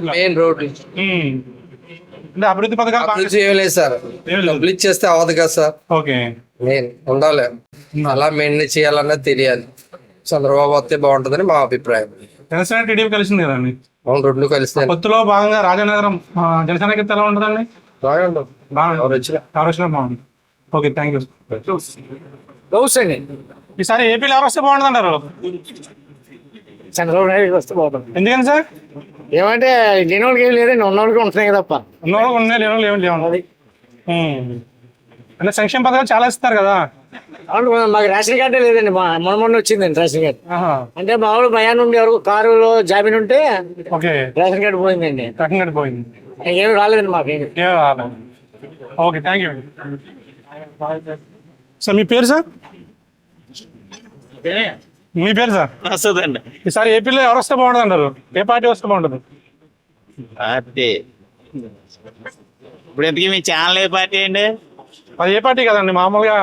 మెయిన్ రోడ్లు అంటే అభివృద్ధి పథకాలు ఏం లేదు సార్. డబ్బులు ఇచ్చేస్తే అవ్వదు కదా సార్. ఓకే, మెయిన్ ఉండాలి. అలా మెయిన్ చేయాలన్నది తెలియాలి. చంద్రబాబు వస్తే బాగుంటుందని మా అభిప్రాయం. జనసేన టీడీపీ కలిసింది కదండి. అవును, 2 కలిసి కొత్తలో భాగంగా రాజానగరం జనసేనకి ఎలా ఉంటుందండి? బాగుంటుంది. ఎవరు వచ్చినా బాగుంది. Okay, thank you. ఈసారి ఏపీలో ఎవరు వస్తే బాగుంటుంది అంటారు? చంద్రబాబు నాయుడు వస్తే బాగుంటుంది. ఎందుకని సార్? ఏమంటే లేని వాళ్ళకి ఏం లేదండి, ఉన్నవాళ్ళకి ఉంటున్నాయి తప్ప. ఉన్నవాళ్ళు ఉన్నాయి, లేని వాళ్ళు ఏమి లేవు. అంటే సంక్షేమ పథకాలు చాలా ఇస్తారు కదా. అవును, మాకు రేషన్ కార్డే లేదండి. మొన్న వచ్చిందండి రేషన్ కార్డు. అంటే మా వాళ్ళు భయాన్ని ఉండి ఎవరు కారులో జామీన్ ఉంటే ఓకే, రేషన్ కార్డు పోయిందండి. రేషన్ కార్డు పోయింది. ఏమి రాలేదండి మాకు. ఏమి రాలేదు. Okay, thank you. సార్ మీ పేరు సార్? మీ పేరు సార్? వస్తుందండి. ఈసారి ఏపీలో ఎవరు వస్తే బాగుంటుంది అంటారు? ఏ పార్టీ వస్తే బాగుంటుంది? పార్టీ ఇప్పుడు ఎందుకు మీ ఛానల్ ఏ పార్టీ అండి? అది ఏ పార్టీ కదండి, మామూలుగా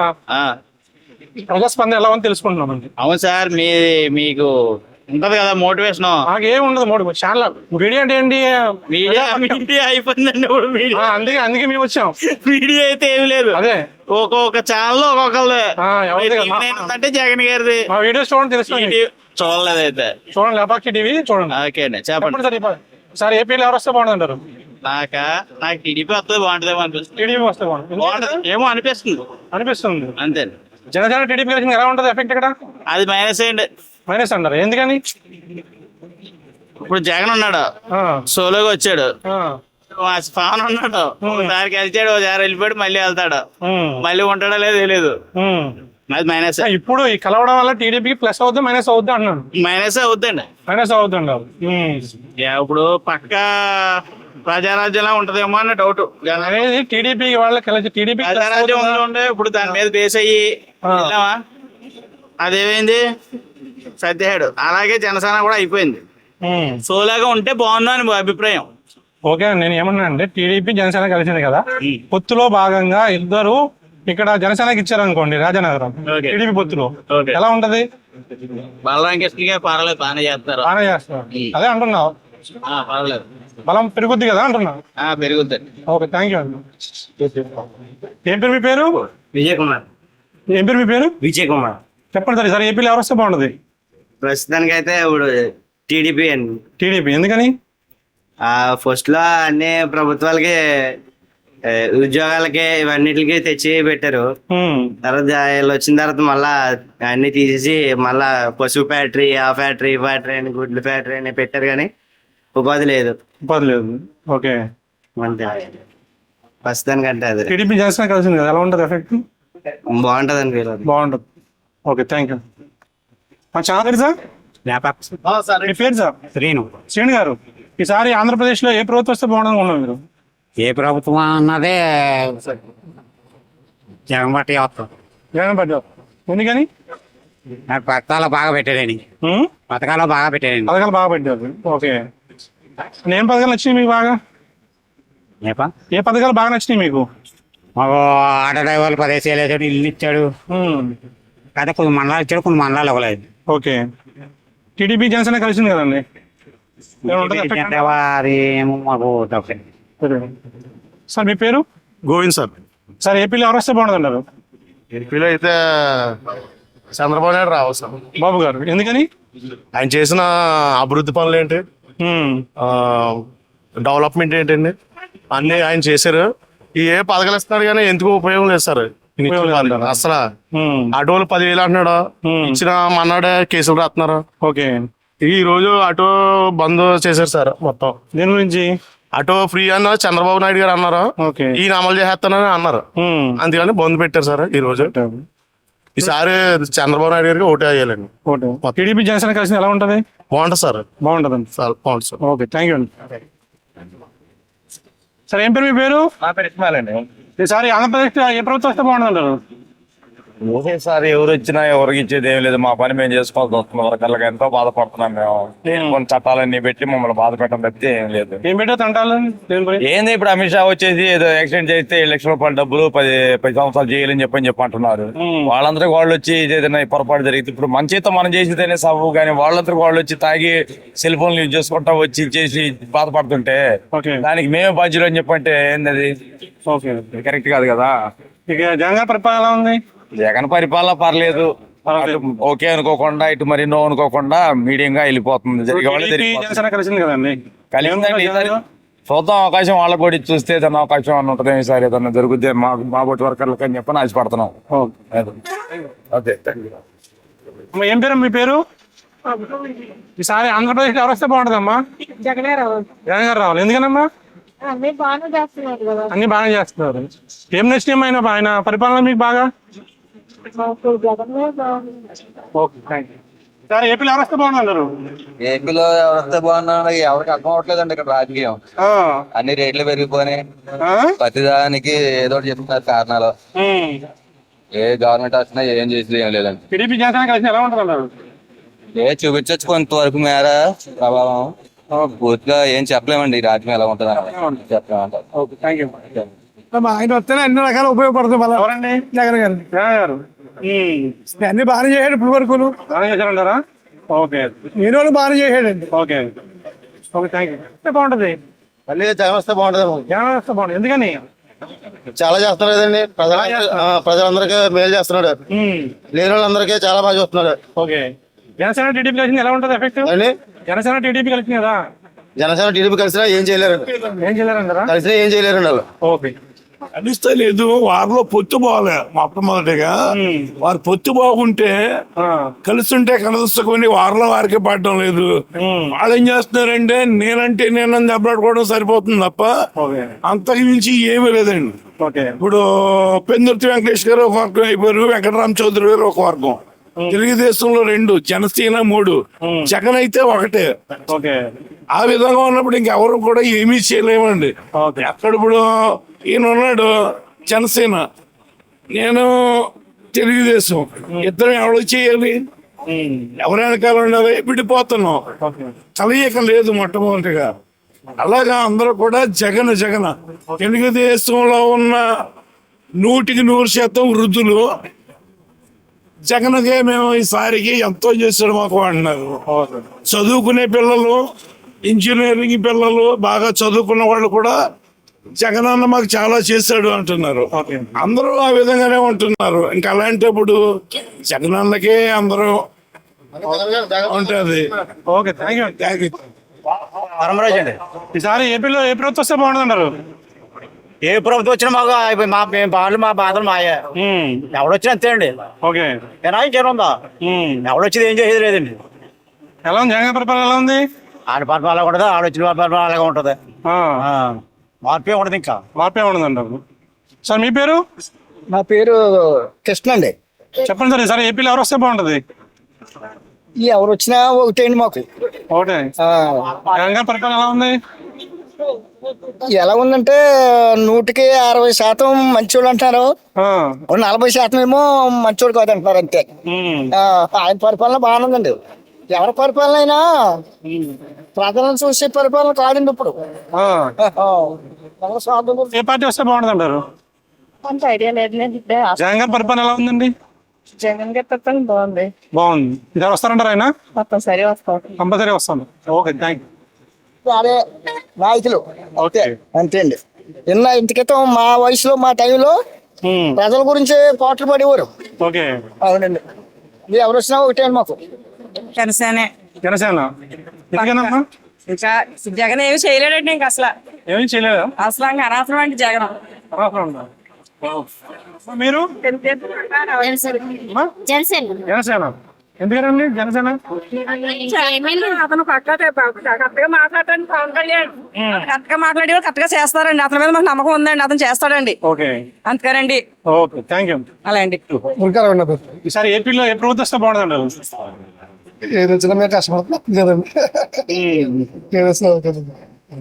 ప్రజాస్పందన ఎలా ఉంది తెలుసుకుంటున్నామండి. అవును సార్, మీకు ఉంటది కదా మోటివేషన్. నాకేం ఉండదు మోటివేషన్. ఛానల్ మీడియా అంటే ఏంటి? మీడియా అయిపోయిందండి ఇప్పుడు. అందుకే మేము వచ్చాం. మీడియా అయితే ఏమి లేదు. అదే ఒక్కొక్క ఛానల్ ఒక్కొక్కరు. అంటే జగన్ గారిది మా వీడియోస్ చూడండి తెలుసు. చూడలేదు అయితే చూడండి, లేపాక్షి టీవీ చూడండి. ఓకే అండి, చెప్పండి సార్. ఏపీలో ఎవరు వస్తే బాగుంటుంది అంటారు? నాకు టీడీపీ వస్తే బాగుంటుందేమో అనిపిస్తుంది. టీడీపీ వస్తే బాగుంటుంది ఏమో అనిపిస్తుంది అంతే. జనసేన టీడీపీ కలిసి ఎలా ఉంటుంది ఎఫెక్ట్ ఇక్కడ? అది మైనస్ అయ్యండి. మైనస్ అంటారు. ఎందుకని? ఇప్పుడు జగన్ ఉన్నాడు, సోలోగా వచ్చాడు. పవన్ ఉన్నాడు, ఒకసారి కలిచాడు, ఒకసారి వెళ్ళిపోయాడు, మళ్ళీ వెళ్తాడు, మళ్ళీ ఉంటాడో లేదో తెలియదు. అది మైనస్. ఇప్పుడు ఈ కలవడం వల్ల టీడీపీకి ప్లస్ అవుద్దా మైనస్ అవుద్దా అన్నాను. మైనస్ అవుద్దండి. మైనస్ అవుతుండ. ఇప్పుడు పక్క ప్రజారాజ్యంలా ఉంటదేమో అన్న డౌట్. అనేది టీడీపీ వాళ్ళకి కలిసి టీడీపీ ప్రజారాజ్యం ఉండే ఇప్పుడు దాని మీద బేస్ అయ్యి వెళ్ళామా, అదేమైంది సర్దేశాడు. అలాగే జనసేన కూడా అయిపోయింది. సోలాగా ఉంటే బాగుండు అని అభిప్రాయం. ఓకే, నేను ఏమన్నా అంటే టీడీపీ జనసేన కలిసింది కదా, పొత్తులో భాగంగా ఇద్దరు ఇక్కడ జనసేనకి ఇచ్చారనుకోండి రాజానగరం, టీడీపీ పొత్తులో ఎలా ఉంటది? బలరాం కృష్ణగా పర్వాలేదు, బాగానే చేస్తారు. బాగానే చేస్తారు. అదే అంటున్నావు, పర్వాలేదు, బలం పెరుగుద్ది కదా అంటున్నా. పెరుగుతుంది. ఓకే, థ్యాంక్ యూ అండి. ఏం పేరు మీ పేరు? విజయ్ కుమార్. ఏం పేరు మీ పేరు? విజయ్ కుమార్. చెప్పండి సార్, ఈసారి ఏపీలో ఎవరు వస్తే బాగుంటది? ప్రస్తుతానికి అయితే ఇప్పుడు టీడీపీ అండి. టీడీపీ ఎందుకని? ఫస్ట్ లో అన్ని ప్రభుత్వాలకి ఉద్యోగాలకి ఇవన్నిటికి తెచ్చి పెట్టారు. తర్వాత వీళ్ళు వచ్చిన తర్వాత మళ్ళా అన్ని తీసేసి మళ్ళా పశువు ఫ్యాక్టరీ, ఆ ఫ్యాక్టరీ, ఈ ఫ్యాక్టరీ అని, గుడ్లు ఫ్యాక్టరీ అని పెట్టారు, కానీ ఉపాధి లేదు. ఉపాధి లేదు. ఓకే, అంతే ప్రస్తుతానికి. అంటే అది టీడీపీ జనసేన కలిసింది కదా, ఎలా ఉంటుంది ఎఫెక్ట్? బాగుంటది అనిపించదు. బాగుంటుంది. Okay, thank you. చాలా తెలుసా మీ పేరు సార్? శ్రీను గారు, ఈసారి ఆంధ్రప్రదేశ్ లో ఏ ప్రభుత్వం వస్తే బాగుంటుంది అనుకున్నారు మీరు? ఏ ప్రభుత్వం అన్నదే జగన్ బట్టి వస్తాం. జగన్ పార్టీ. ఎందుకని? పథకాలు బాగా పెట్టారని. పథకాలు బాగా పెట్టారండి. పథకాలు బాగా పెట్టారు. ఓకే, ఏం పథకాలు నచ్చినాయి మీకు బాగా? ఏ పథకాలు బాగా నచ్చినాయి మీకు? మాకు ఆటో డ్రైవర్లు 10 వేసాడు, ఇల్లు ఇచ్చాడు. కానీ కొన్ని మండలాలు ఇచ్చాడు, కొన్ని మండలాలు ఇవ్వలేదు. ఓకే, టీడీపీ జనసేన కలిసింది కదండి, అది ఏమో మాకు తప్పే. సార్ మీ పేరు? గోవింద్ సార్. సార్ ఏపీలో ఎవరు వస్తే బాగుంటుంది అంటారు? ఏపీలో అయితే చంద్రబాబు నాయుడు రావు సార్. బాబు గారు ఎందుకని? ఆయన చేసిన అభివృద్ధి పనులు ఏంటి, డెవలప్మెంట్ ఏంటండి, అన్ని ఆయన చేశారు. ఏ పథకాలు ఇస్తున్నారు కానీ ఎందుకు ఉపయోగం లేదు సార్. అసలు ఆటోలు 10,000 అంటున్నాడు, ఇచ్చిన మన్నాడే కేసులు రాస్తున్నారు. ఓకే, ఈ రోజు ఆటో బంద్ చేశారు సార్ మొత్తం. దేని గురించి? ఆటో ఫ్రీ అన్నారు చంద్రబాబు నాయుడు గారు అన్నారు, ఈయన అమలు చేస్తానని అన్నారు, అందుకని బంద్ పెట్టారు సార్ ఈ రోజు. ఈసారి చంద్రబాబు నాయుడు గారికి ఓటు వేయాలండి. టీడీపీ జనసేన కలిసి ఎలా ఉంటది? బాగుంటుంది సార్. బాగుంటది సార్. బాగుంటుంది సార్. ఓకే, థ్యాంక్ యూ అండి. సార్ ఏం పేరు మీ పేరు? నా పేరు ఇస్మాయిల్ అండి. ఈసారి ఆంధ్రప్రదేశ్ ఏ ప్రభుత్వం వస్తే బాగుంటుంది అంటారు? ఒకేసారి ఎవరు వచ్చినా ఎవరికి ఇచ్చేది ఏం లేదు, మా పని మేము చేసుకోవాల్సి వస్తుంది. వరకల్లాగా ఎంతో బాధపడుతున్నాం మేము. కొన్ని చట్టాలన్నీ పెట్టి మమ్మల్ని బాధ పెట్టడం తప్పితే ఏం లేదు. ఏం పెట్టా అంటారు? ఏంది ఇప్పుడు అమిత్ షా వచ్చేసి ఏదో యాక్సిడెంట్ చేస్తే 7 లక్షల రూపాయల డబ్బులు 10 సంవత్సరాలు చేయాలని చెప్పి అంటున్నారు. వాళ్ళందరికీ వాళ్ళు వచ్చి ఏదైనా పొరపాటు జరిగితే ఇప్పుడు మన చేత మనం చేసేదనే సవ్వు, కానీ వాళ్ళందరికీ వాళ్ళు వచ్చి తాగి సెల్ ఫోన్లు యూజ్ చేసుకుంటా వచ్చి చేసి బాధపడుతుంటే దానికి మేమే బాధ్యులు అని చెప్పంటే ఏంది అది? కరెక్ట్ కాదు కదా. ఇక జగన్ పరిపాలన ఎలా ఉంది? జగన్ పరిపాలన పర్లేదు, ఓకే అనుకోకుండా ఇటు మరి నో అనుకోకుండా మీడియం గా వెళ్ళిపోతుంది. కలిసింది కదండి, కలిసిందండి. చూద్దాం, అవకాశం వాళ్ళకి కూడా చూస్తే ఏదైనా అవకాశం అని ఉంటుంది. ఈసారి ఏదైనా జరుగుద్ది మా బోటి వర్కర్లకి అని చెప్పని ఆశపడుతున్నాం. అదే. ఏం పేరు మీ పేరు? ఈసారి ఆంధ్రప్రదేశ్ ఎవరు వస్తే బాగుంటుందమ్మా? జగన్ గారు రావాలి. ఎందుకనమ్మా? అన్ని బాగానే చేస్తున్నారు కదా. అన్ని బాగానే చేస్తున్నారు. ఏం నచ్చినాయి ఆయన పరిపాలన మీకు బాగా? సార్ ఏపీలో ఎవరు వస్తే బాగున్నారు? ఏపీలో ఎవరైతే బాగున్నారు ఎవరికి అర్థం అవట్లేదండి ఇక్కడ రాజకీయం. అన్ని రేట్లు పెరిగిపోయినాయి, ప్రతిదానికి ఏదో ఒకటి చెప్తున్నారు కారణాలు. ఏ గవర్నమెంట్ వచ్చినా ఏం చేసేది ఏం లేదండి. టీడీపీ జనసేన కలిసి ఎలా ఉంటున్నారు? చూపించచ్చు కొంతవరకు మేర ప్రభావం, పూర్తిగా ఏం చెప్పలేమండి. ఈ రాజకీయం ఎలా ఉంటుంది చెప్పలేమంటారు. ఆయన వస్తేనే అన్ని రకాల ఉపయోగపడుతుంది. ఎవరండి? జగన్ గారు. జగన్ గారు అన్ని బాగానే చేశాడు ఇప్పుడు వరకు. బాగానే చేశారంటారా? ఓకే, నేను వాళ్ళు బాగానే చేశాడండి. Okay okay, thank you. బాగుంటది. మళ్ళీ జగన్ వస్తే బాగుంటుంది. జగన్ వస్తే బాగుంటుంది. ఎందుకని? చాలా చేస్తున్నారు కదండి, ప్రజలందరికీ మేలు చేస్తున్నాడు, లేని వాళ్ళందరికీ చాలా బాగా చూస్తున్నాడు. ఓకే, జనసేన టీడీపీ కలిసింది ఎలా ఉంటుంది ఎఫెక్ట్? జనసేన టీడీపీ కలిసింది కదా, జనసేన టీడీపీ కలిసినా ఏం చేయలేరు. ఏం చేయలేరంటారా? కలిసినా ఏం చేయలేరండి వాళ్ళు. ఓకే, కనిస్తే లేదు, వారిలో పొత్తు బాగలే మొట్టమొదటిగా. వారు పొత్తు బాగుంటే కలుస్తుంటే కలుసుకొని వారిలో వారికి పడడం లేదు. వాళ్ళు ఏం చేస్తున్నారంటే నేనంటే నేనని దెబ్బలాడుకోవడం సరిపోతుంది తప్ప అంతకు మించి ఏమీ లేదండి. ఇప్పుడు పెందుర్తి వెంకటేష్ గారు ఒక వర్గం అయిపోయారు, వెంకటరామ చౌదరి గారు ఒక వర్గం, తెలుగుదేశంలో 2, జనసేన 3, జగన్ అయితే 1. ఆ విధంగా ఉన్నప్పుడు ఇంకెవరు కూడా ఏమీ చేయలేమండి. ఎక్కడ ఇప్పుడు ఈయన ఉన్నాడు జనసేన, నేను తెలుగుదేశం, ఇద్దరం ఎవరు చేయాలి? ఎవరి వెనకాల ఉండాలి? విడిపోతున్నాం, కలయిక లేదు మొట్టమొదటిగా. అలాగా అందరూ కూడా జగన్ తెలుగుదేశంలో ఉన్న 100% వృద్ధులు జగన్కే మేము ఈసారికి ఎంతో చేశాడు మాకు అంటున్నారు. చదువుకునే పిల్లలు, ఇంజనీరింగ్ పిల్లలు, బాగా చదువుకున్న వాళ్ళు కూడా జగన్ అన్న మాకు చాలా చేశాడు అంటున్నారు. అందరూ ఆ విధంగానే ఉంటున్నారు. ఇంకా అలాంటప్పుడు జగన్ అన్నకే అందరూ ఉంటది. Okay, thank you. పరమరాజు అండి. ఈసారి ఏపీలో ఏ ప్రభుత్వం వస్తే బాగుంటుంది అంటారు? ఏ ప్రభుత్వం వచ్చినా మాకు మా బాధలు మాయే. ఎవడొచ్చినా అంతే అండి. ఓకే, ఉందా? ఎవడొచ్చింది ఏం చేసేది లేదండి. ఎలా ఉంది జగన్ పరిపాలన? ఎలా ఉంది? ఆడ పరిపాలన అలాగే ఉంటుంది, ఆడొచ్చిన పరిపాలన అలాగే ఉంటుంది. మార్పే ఉండదు, ఇంకా మార్పే ఉండదు అంటారు. సార్ మీ పేరు? నా పేరు కృష్ణ అండి. చెప్పండి సార్, ఈసారి ఏపీలో ఎవరు వస్తే బాగుంటది? ఎవరు వచ్చినా ఒకటే అండి మాకు. ఒకటే. జగన్ పరిపాలన ఎలా ఉంది? ఎలా ఉందంటే 160% మంచోళ్ళు అంటారు, 40% ఏమో మంచోడు కాదు అంటున్నారు అంతే. ఆయన పరిపాలన బాగానే ఉందండి. ఎవరి పరిపాలన అయినా ప్రజలను చూసే పరిపాలన కాదండి ఇప్పుడు. ఏ పార్టీ వస్తే బాగుంటుంది అంటారు? అంత ఐడియా లేదు. జగన్ పరిపాలన ఎలా ఉందండి? జగన్ గారి బాగుంది. బాగుంది. ఇద్దరు వస్తారంటారు ఆయన? సరే వస్తాం, కంపల్సరీ వస్తాను. Okay, thank you. అదే నాయకులు అంతే అండి. ఇంటి క్రితం మా వయసులో మా టైంలో ప్రజల గురించి పాటలు పడేవారు. ఓకే, అవునండి. ఎవరు వచ్చినా ఒకటే అండి మాకు. జనసేన. ఇంకా జగన్ ఏమి చేయలేడండి. ఇంకా అసలు ఏమీ చేయలేదా? అసలు అనవసరం అండి జగన్. మీరు? జనసేన. ఎందుకండి జనసేన? అతను కరెక్ట్గా మాట్లాడటానికి పవన్ కళ్యాణ్ కరెక్ట్గా మాట్లాడి కరెక్ట్గా చేస్తారండి. అతని మీద మాకు నమ్మకం ఉందండి, అతను చేస్తాడండి. ఓకే, అంతేనండి. Okay, thank you. అలా అండి. ఈసారి ఏపీలో ఏ ప్రభుత్వం వస్తే బాగుంటుంది? ఏది వచ్చినా మేము కష్టపడుతున్నాం కదండి.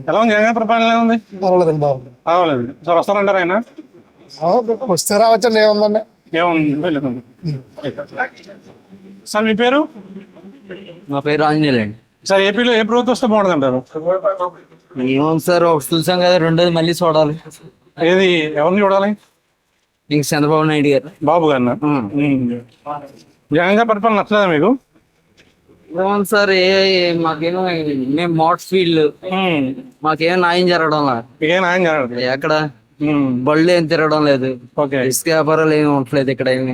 ఎలా ఉంది జగన్ పరిపాలన? ఎలా ఉంది? పర్వాలేదండి, బాగుంది. పర్వాలేదు. సార్ వస్తారంటారు ఆయన? వస్తే రావచ్చండి, ఏముందండి. ఏముంది. సార్ మీ పేరు? నా పేరు ఆంజనేయులు అండి. సార్ ఏపీలో ఏ ప్రభుత్వం వస్తే బాగుంటుంది అంటారు? ఏమో సార్, ఒకటి చూసాం కదా, రెండోది మళ్ళీ చూడాలి. ఏది? ఎవరిని చూడాలి? ఇంక చంద్రబాబు నాయుడు గారు. బాబు గారినా? జగన్ గారి పరిపాలన నచ్చలేదా మీకు? ఏమో సార్, మాకేమో మేము మోటార్ ఫీల్డ్, మాకేమో న్యాయం జరగడం మీకేం న్యాయం జరగదు ఎక్కడ. బళ్ళు ఏం తిరగడం లేదు, ఇసుక వ్యాపారాలు ఏమి ఉండట్లేదు ఇక్కడ ఏమి.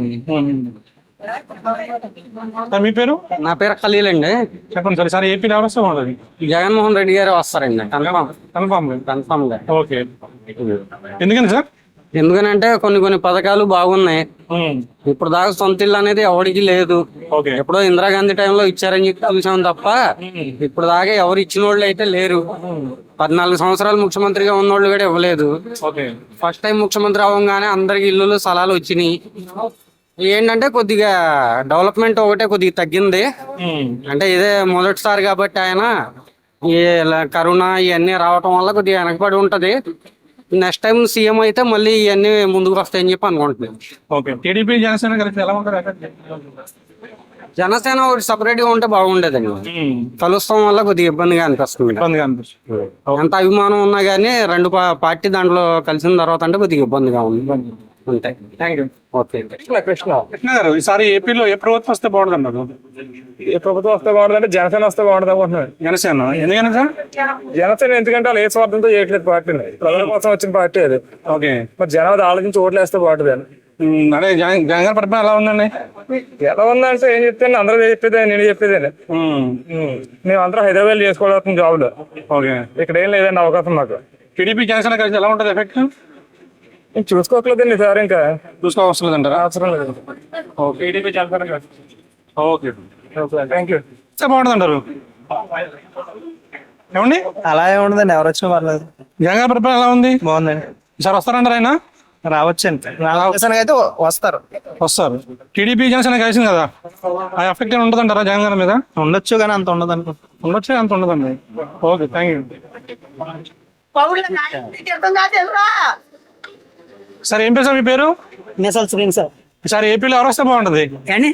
మీ పేరు? నా పేరు ఖలీల్ అండి. చెప్పండి సార్, ఈసారి ఏపీలో ఎవరు వస్తే బాగుంటుంది? జగన్మోహన్ రెడ్డి గారు వస్తారండి, కన్ఫామ్ గా. ఓకే, ఎందుకని సార్? ఎందుకనంటే కొన్ని పథకాలు బాగున్నాయి. ఇప్పుడు దాకా సొంత ఇల్లు అనేది ఎవరికి లేదు. ఎప్పుడో ఇందిరాగాంధీ టైంలో ఇచ్చారని చెప్పి చూసాం తప్ప ఇప్పుడు దాకా ఎవరు ఇచ్చిన వాళ్ళు అయితే లేరు. 14 సంవత్సరాలు ముఖ్యమంత్రిగా ఉన్నోళ్ళు కూడా ఇవ్వలేదు. ఫస్ట్ టైం ముఖ్యమంత్రి అవ్వగానే అందరికి ఇల్లులు స్థలాలు వచ్చినాయి. ఏంటంటే కొద్దిగా డెవలప్మెంట్ ఒకటే కొద్దిగా తగ్గింది. అంటే ఇదే మొదటిసారి కాబట్టి ఆయన ఈ కరోనా ఇవన్నీ రావటం వల్ల కొద్దిగా వెనకబడి ఉంటది. నెక్స్ట్ టైం సీఎం అయితే మళ్ళీ ఇవన్నీ ముందుకు వస్తాయని చెప్పి అనుకుంటున్నాను. ఓకే, టీడీపీ జనసేన కలిసి ఎలా ఉంటారు? జనసేన ఒకటి సపరేట్ గా ఉంటే బాగుండేదండి. కలుస్తాం వల్ల కొద్దిగా ఇబ్బందిగా అనిపిస్తుంది. ఎంత అభిమానం ఉన్నా గానీ రెండు పార్టీ దాంట్లో కలిసిన తర్వాత అంటే కొద్దిగా ఇబ్బందిగా ఉంది. అంతే. Thank you. ఓకే. కృష్ణ గారు, ఈసారి ఏపీలో ఏ ప్రభుత్వం వస్తే బాగుంటుంది అన్నారు? ఏ ప్రభుత్వం వస్తే బాగుంటుంది అంటే జనసేన వస్తే బాగుంటుంది అనుకుంటున్నాను. జనసేన. ఎందుకని సార్? జనసేన ఎందుకంటే వాళ్ళు ఏ స్వార్థంతో చేయట్లేదు పార్టీని, ప్రజల కోసం వచ్చిన పార్టీ అది. ఓకే, మరి జనాలు ఆలోచించి ఓట్లు వేస్తే బాగుంటుంది అని. అదే జగన్ పరిపాలన ఎలా ఉందండి? ఎలా ఉందంటే ఏం చెప్తాను, అందరూ చెప్పేదే, నేను చెప్పేదే. మేము అందరూ హైదరాబాద్ చేసుకోవాల్సిన జాబ్లో. ఓకే, ఇక్కడ ఏం లేదండి అవకాశం మాకు. టీడీపీ జనసేన కలిసి ఎలా ఉంటుంది ఎఫెక్ట్? చూసుకోవట్లేదండి సార్ ఇంకా చూసుకోవసరం లేదంటారా? అవసరం లేదు. టీడీపీ చేస్తారు కదా. Okay thank you. బాగుంటుందంటారు ఏమండి? అలా ఏముండదండి, ఎవరు వచ్చినా పర్లేదు. జగన్ గారి పరిపాలన ఎలా ఉంది? బాగుందండి. ఈసారి వస్తారంటారు ఆయన? రావచ్చండి, అయితే వస్తారు. వస్తారు. టీడీపీ జనసేన కలిసింది కదా, ఆ ఎఫెక్ట్ ఏమైనా ఉంటుందంటారా జగన్ గారి మీద? ఉండొచ్చు కానీ అంత ఉండదు అనుకో. ఉండొచ్చు, అంత ఉండదండి. Okay thank you. సార్ ఏం పేరు సార్ మీ పేరు? సార్ ఈసారి ఏపీలో ఎవరు వస్తే బాగుంటది? కానీ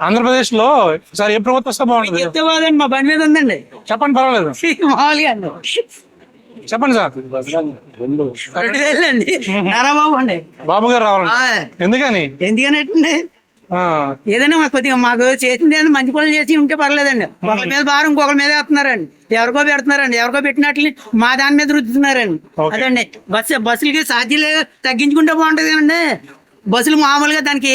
ఆంధ్రప్రదేశ్ లో ఈసారి ఏ ప్రభుత్వం వస్తే బాగుంటది? చెప్తే మా బండి మీద ఉందండి చెప్పండి, పర్వాలేదు మామూలుగా అండి. చెప్పండి సార్. 2000 అండి. నారాబాబు అండి. బాబు గారు రావాలి. ఎందుకని? ఎందుకనంటే ఏదైనా మాకు కొద్దిగా మాకు చేసింది ఏదైనా మంచి పనులు చేసి ఉంటే పర్లేదండి. ఒకరి మీద భారం ఇంకొకరి మీద వేస్తున్నారండి, ఎవరికో పెడుతున్నారండి, ఎవరికో పెట్టినట్లు మా దాని మీద రుద్దుతున్నారండి. అదండి బస్సులకి ఛార్జీలు తగ్గించుకుంటే బాగుంటది కదండి. బస్సులు మామూలుగా దానికి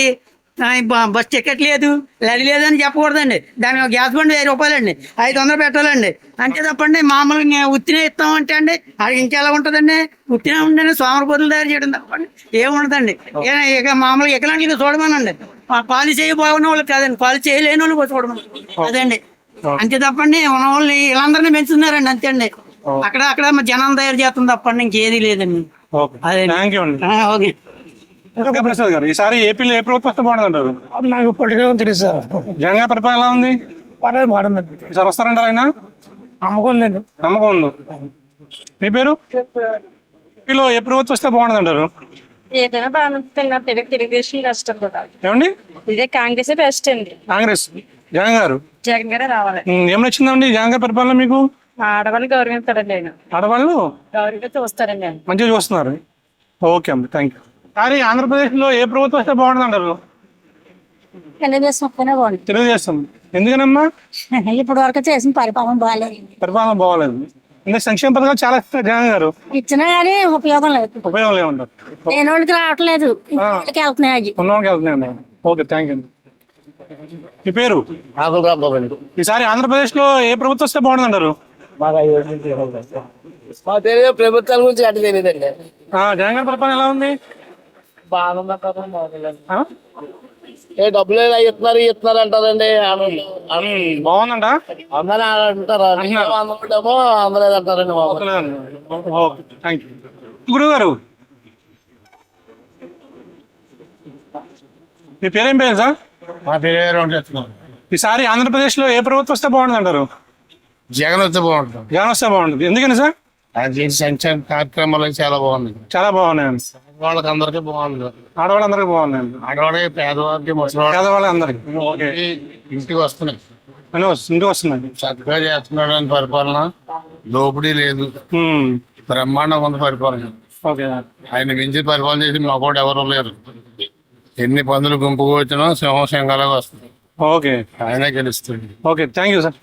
బస్ టికెట్ లేదు, లడి లేదు అని చెప్పకూడదండి. దాని గ్యాస్ బండి 1000 రూపాయలండి, 500 పెట్టాలండి. అంతే తప్పండి మామూలుగా ఉత్తినే ఇస్తామంటే అండి అది ఇంకెలా ఉంటుందండి. ఉత్తినే ఉండండి సోమరపోతులు తయారు చేయడం తప్పండి ఏముండదండి. ఇక మామూలుగా ఎకరానికి చూడమనండి. పాలసీ బాగున్న వాళ్ళు కాదండి, పాలసీ చేయలేని వాళ్ళు చూడమని అదండి. అంతే తప్పండి ఉన్న వాళ్ళు వీళ్ళందరినీ పెంచుతున్నారండి అంతే అండి. అక్కడ జనం తయారు చేస్తుంది తప్పండి ఇంకేది లేదండి. అదే ఓకే. ప్రసాద్ గారు, ఈసారి ఏపీలో ఏ ప్రభుత్వం వస్తే బాగుంటుంది అంటారు? నాకు పొలిటికల్ తెలుసు సార్. జగన్ గారి పరిపాలన ఎలా ఉంది? పర్లేదు బాగుందండి. ఈసారి వస్తారంటారు ఆయన? నమ్మకం లేదు. నమ్మకం ఉంది. మీ పేరు? ఏపీలో ఏ ప్రభుత్వం వస్తే బాగుంటుంది అంటారు? ఏదైనా బాగుంటుంది. తెలుగుదేశం కష్టం కూడా ఏమండి? ఇదే కాంగ్రెస్ బెస్ట్ అండి. కాంగ్రెస్ జగన్ గారు. జగన్ గారే రావాలి. ఏం నచ్చిందండి జగన్ గారి పరిపాలన మీకు? ఆడవాళ్ళు గౌరవిస్తాడండి ఆయన. ఆడవాళ్ళు గౌరవంగా చూస్తారండి ఆయన. మంచిగా చూస్తున్నారు. ఓకే అండి, థ్యాంక్ యూ. కానీ ఆంధ్రప్రదేశ్ లో ఏ ప్రభుత్వం వస్తే బాగుంటుంది అంటారు? తెలుగుదేశం వస్తేనే బాగుంటుంది. తెలుగుదేశం. ఎందుకనమ్మా? ఇప్పటి వరకు చేసిన పరిపాలన బాగాలేదు. పరిపాలన బాగోలేదు. ఇంకా సంక్షేమ పథకాలు చాలా ఇస్తారు జగన్ గారు, ఇచ్చినా కానీ ఉపయోగం లేదు. ఉపయోగం లేవంటారు. లేని వాళ్ళకి రావట్లేదు, వాళ్ళకి వెళ్తున్నాయి అవి. ఉన్నవాళ్ళకి వెళ్తున్నాయండి. Okay thank you. మీ పేరు? ఈసారి ఆంధ్రప్రదేశ్ లో ఏ ప్రభుత్వం వస్తే బాగుంటుంది అంటారు? ప్రభుత్వాల గురించి అటు తెలియదండి. జగన్ గారి పరిపాలన ఎలా ఉంది? డబ్బులు ఇస్తున్నారు అంటారండి. బాగుందంట అందరూ అంటారు, అందరూ అంటారండి. Okay thank you. గురువు గారు మీ పేరేం పేరు సార్? మా పేరు ఈసారి ఆంధ్రప్రదేశ్ లో ఏ ప్రభుత్వం వస్తే బాగుంటుంది అంటారు? జగన్ వస్తే బాగుంటుంది. జగన్ వస్తే బాగుంటుంది. ఎందుకని సార్? అది సంక్షేమ కార్యక్రమాలు చాలా బాగుంది. చాలా బాగున్నాయండి. వాళ్ళకి అందరికీ బాగుంది. ఆడవాళ్ళందరికీ బాగున్నాయండి. ఆడవాళ్ళకి పేదవాళ్ళకి ముసలివాళ్ళకి పేదవాళ్ళకి అందరికి ఇంటికి వస్తున్నాయి, ఇంటికి వస్తున్నాయి. చక్కగా చేస్తున్నాడు అని పరిపాలన. దోపిడీ లేదు, బ్రహ్మాండంగా ఉంది పరిపాలన. ఓకే. ఆయన మించి పరిపాలన చేసి మా కూడా ఎవరు లేరు. ఎన్ని పందులు గుంపుకు వచ్చినా సింహం సింగాలాగా వస్తుంది. ఓకే ఆయనే గెలుస్తుంది. Okay thank you sir.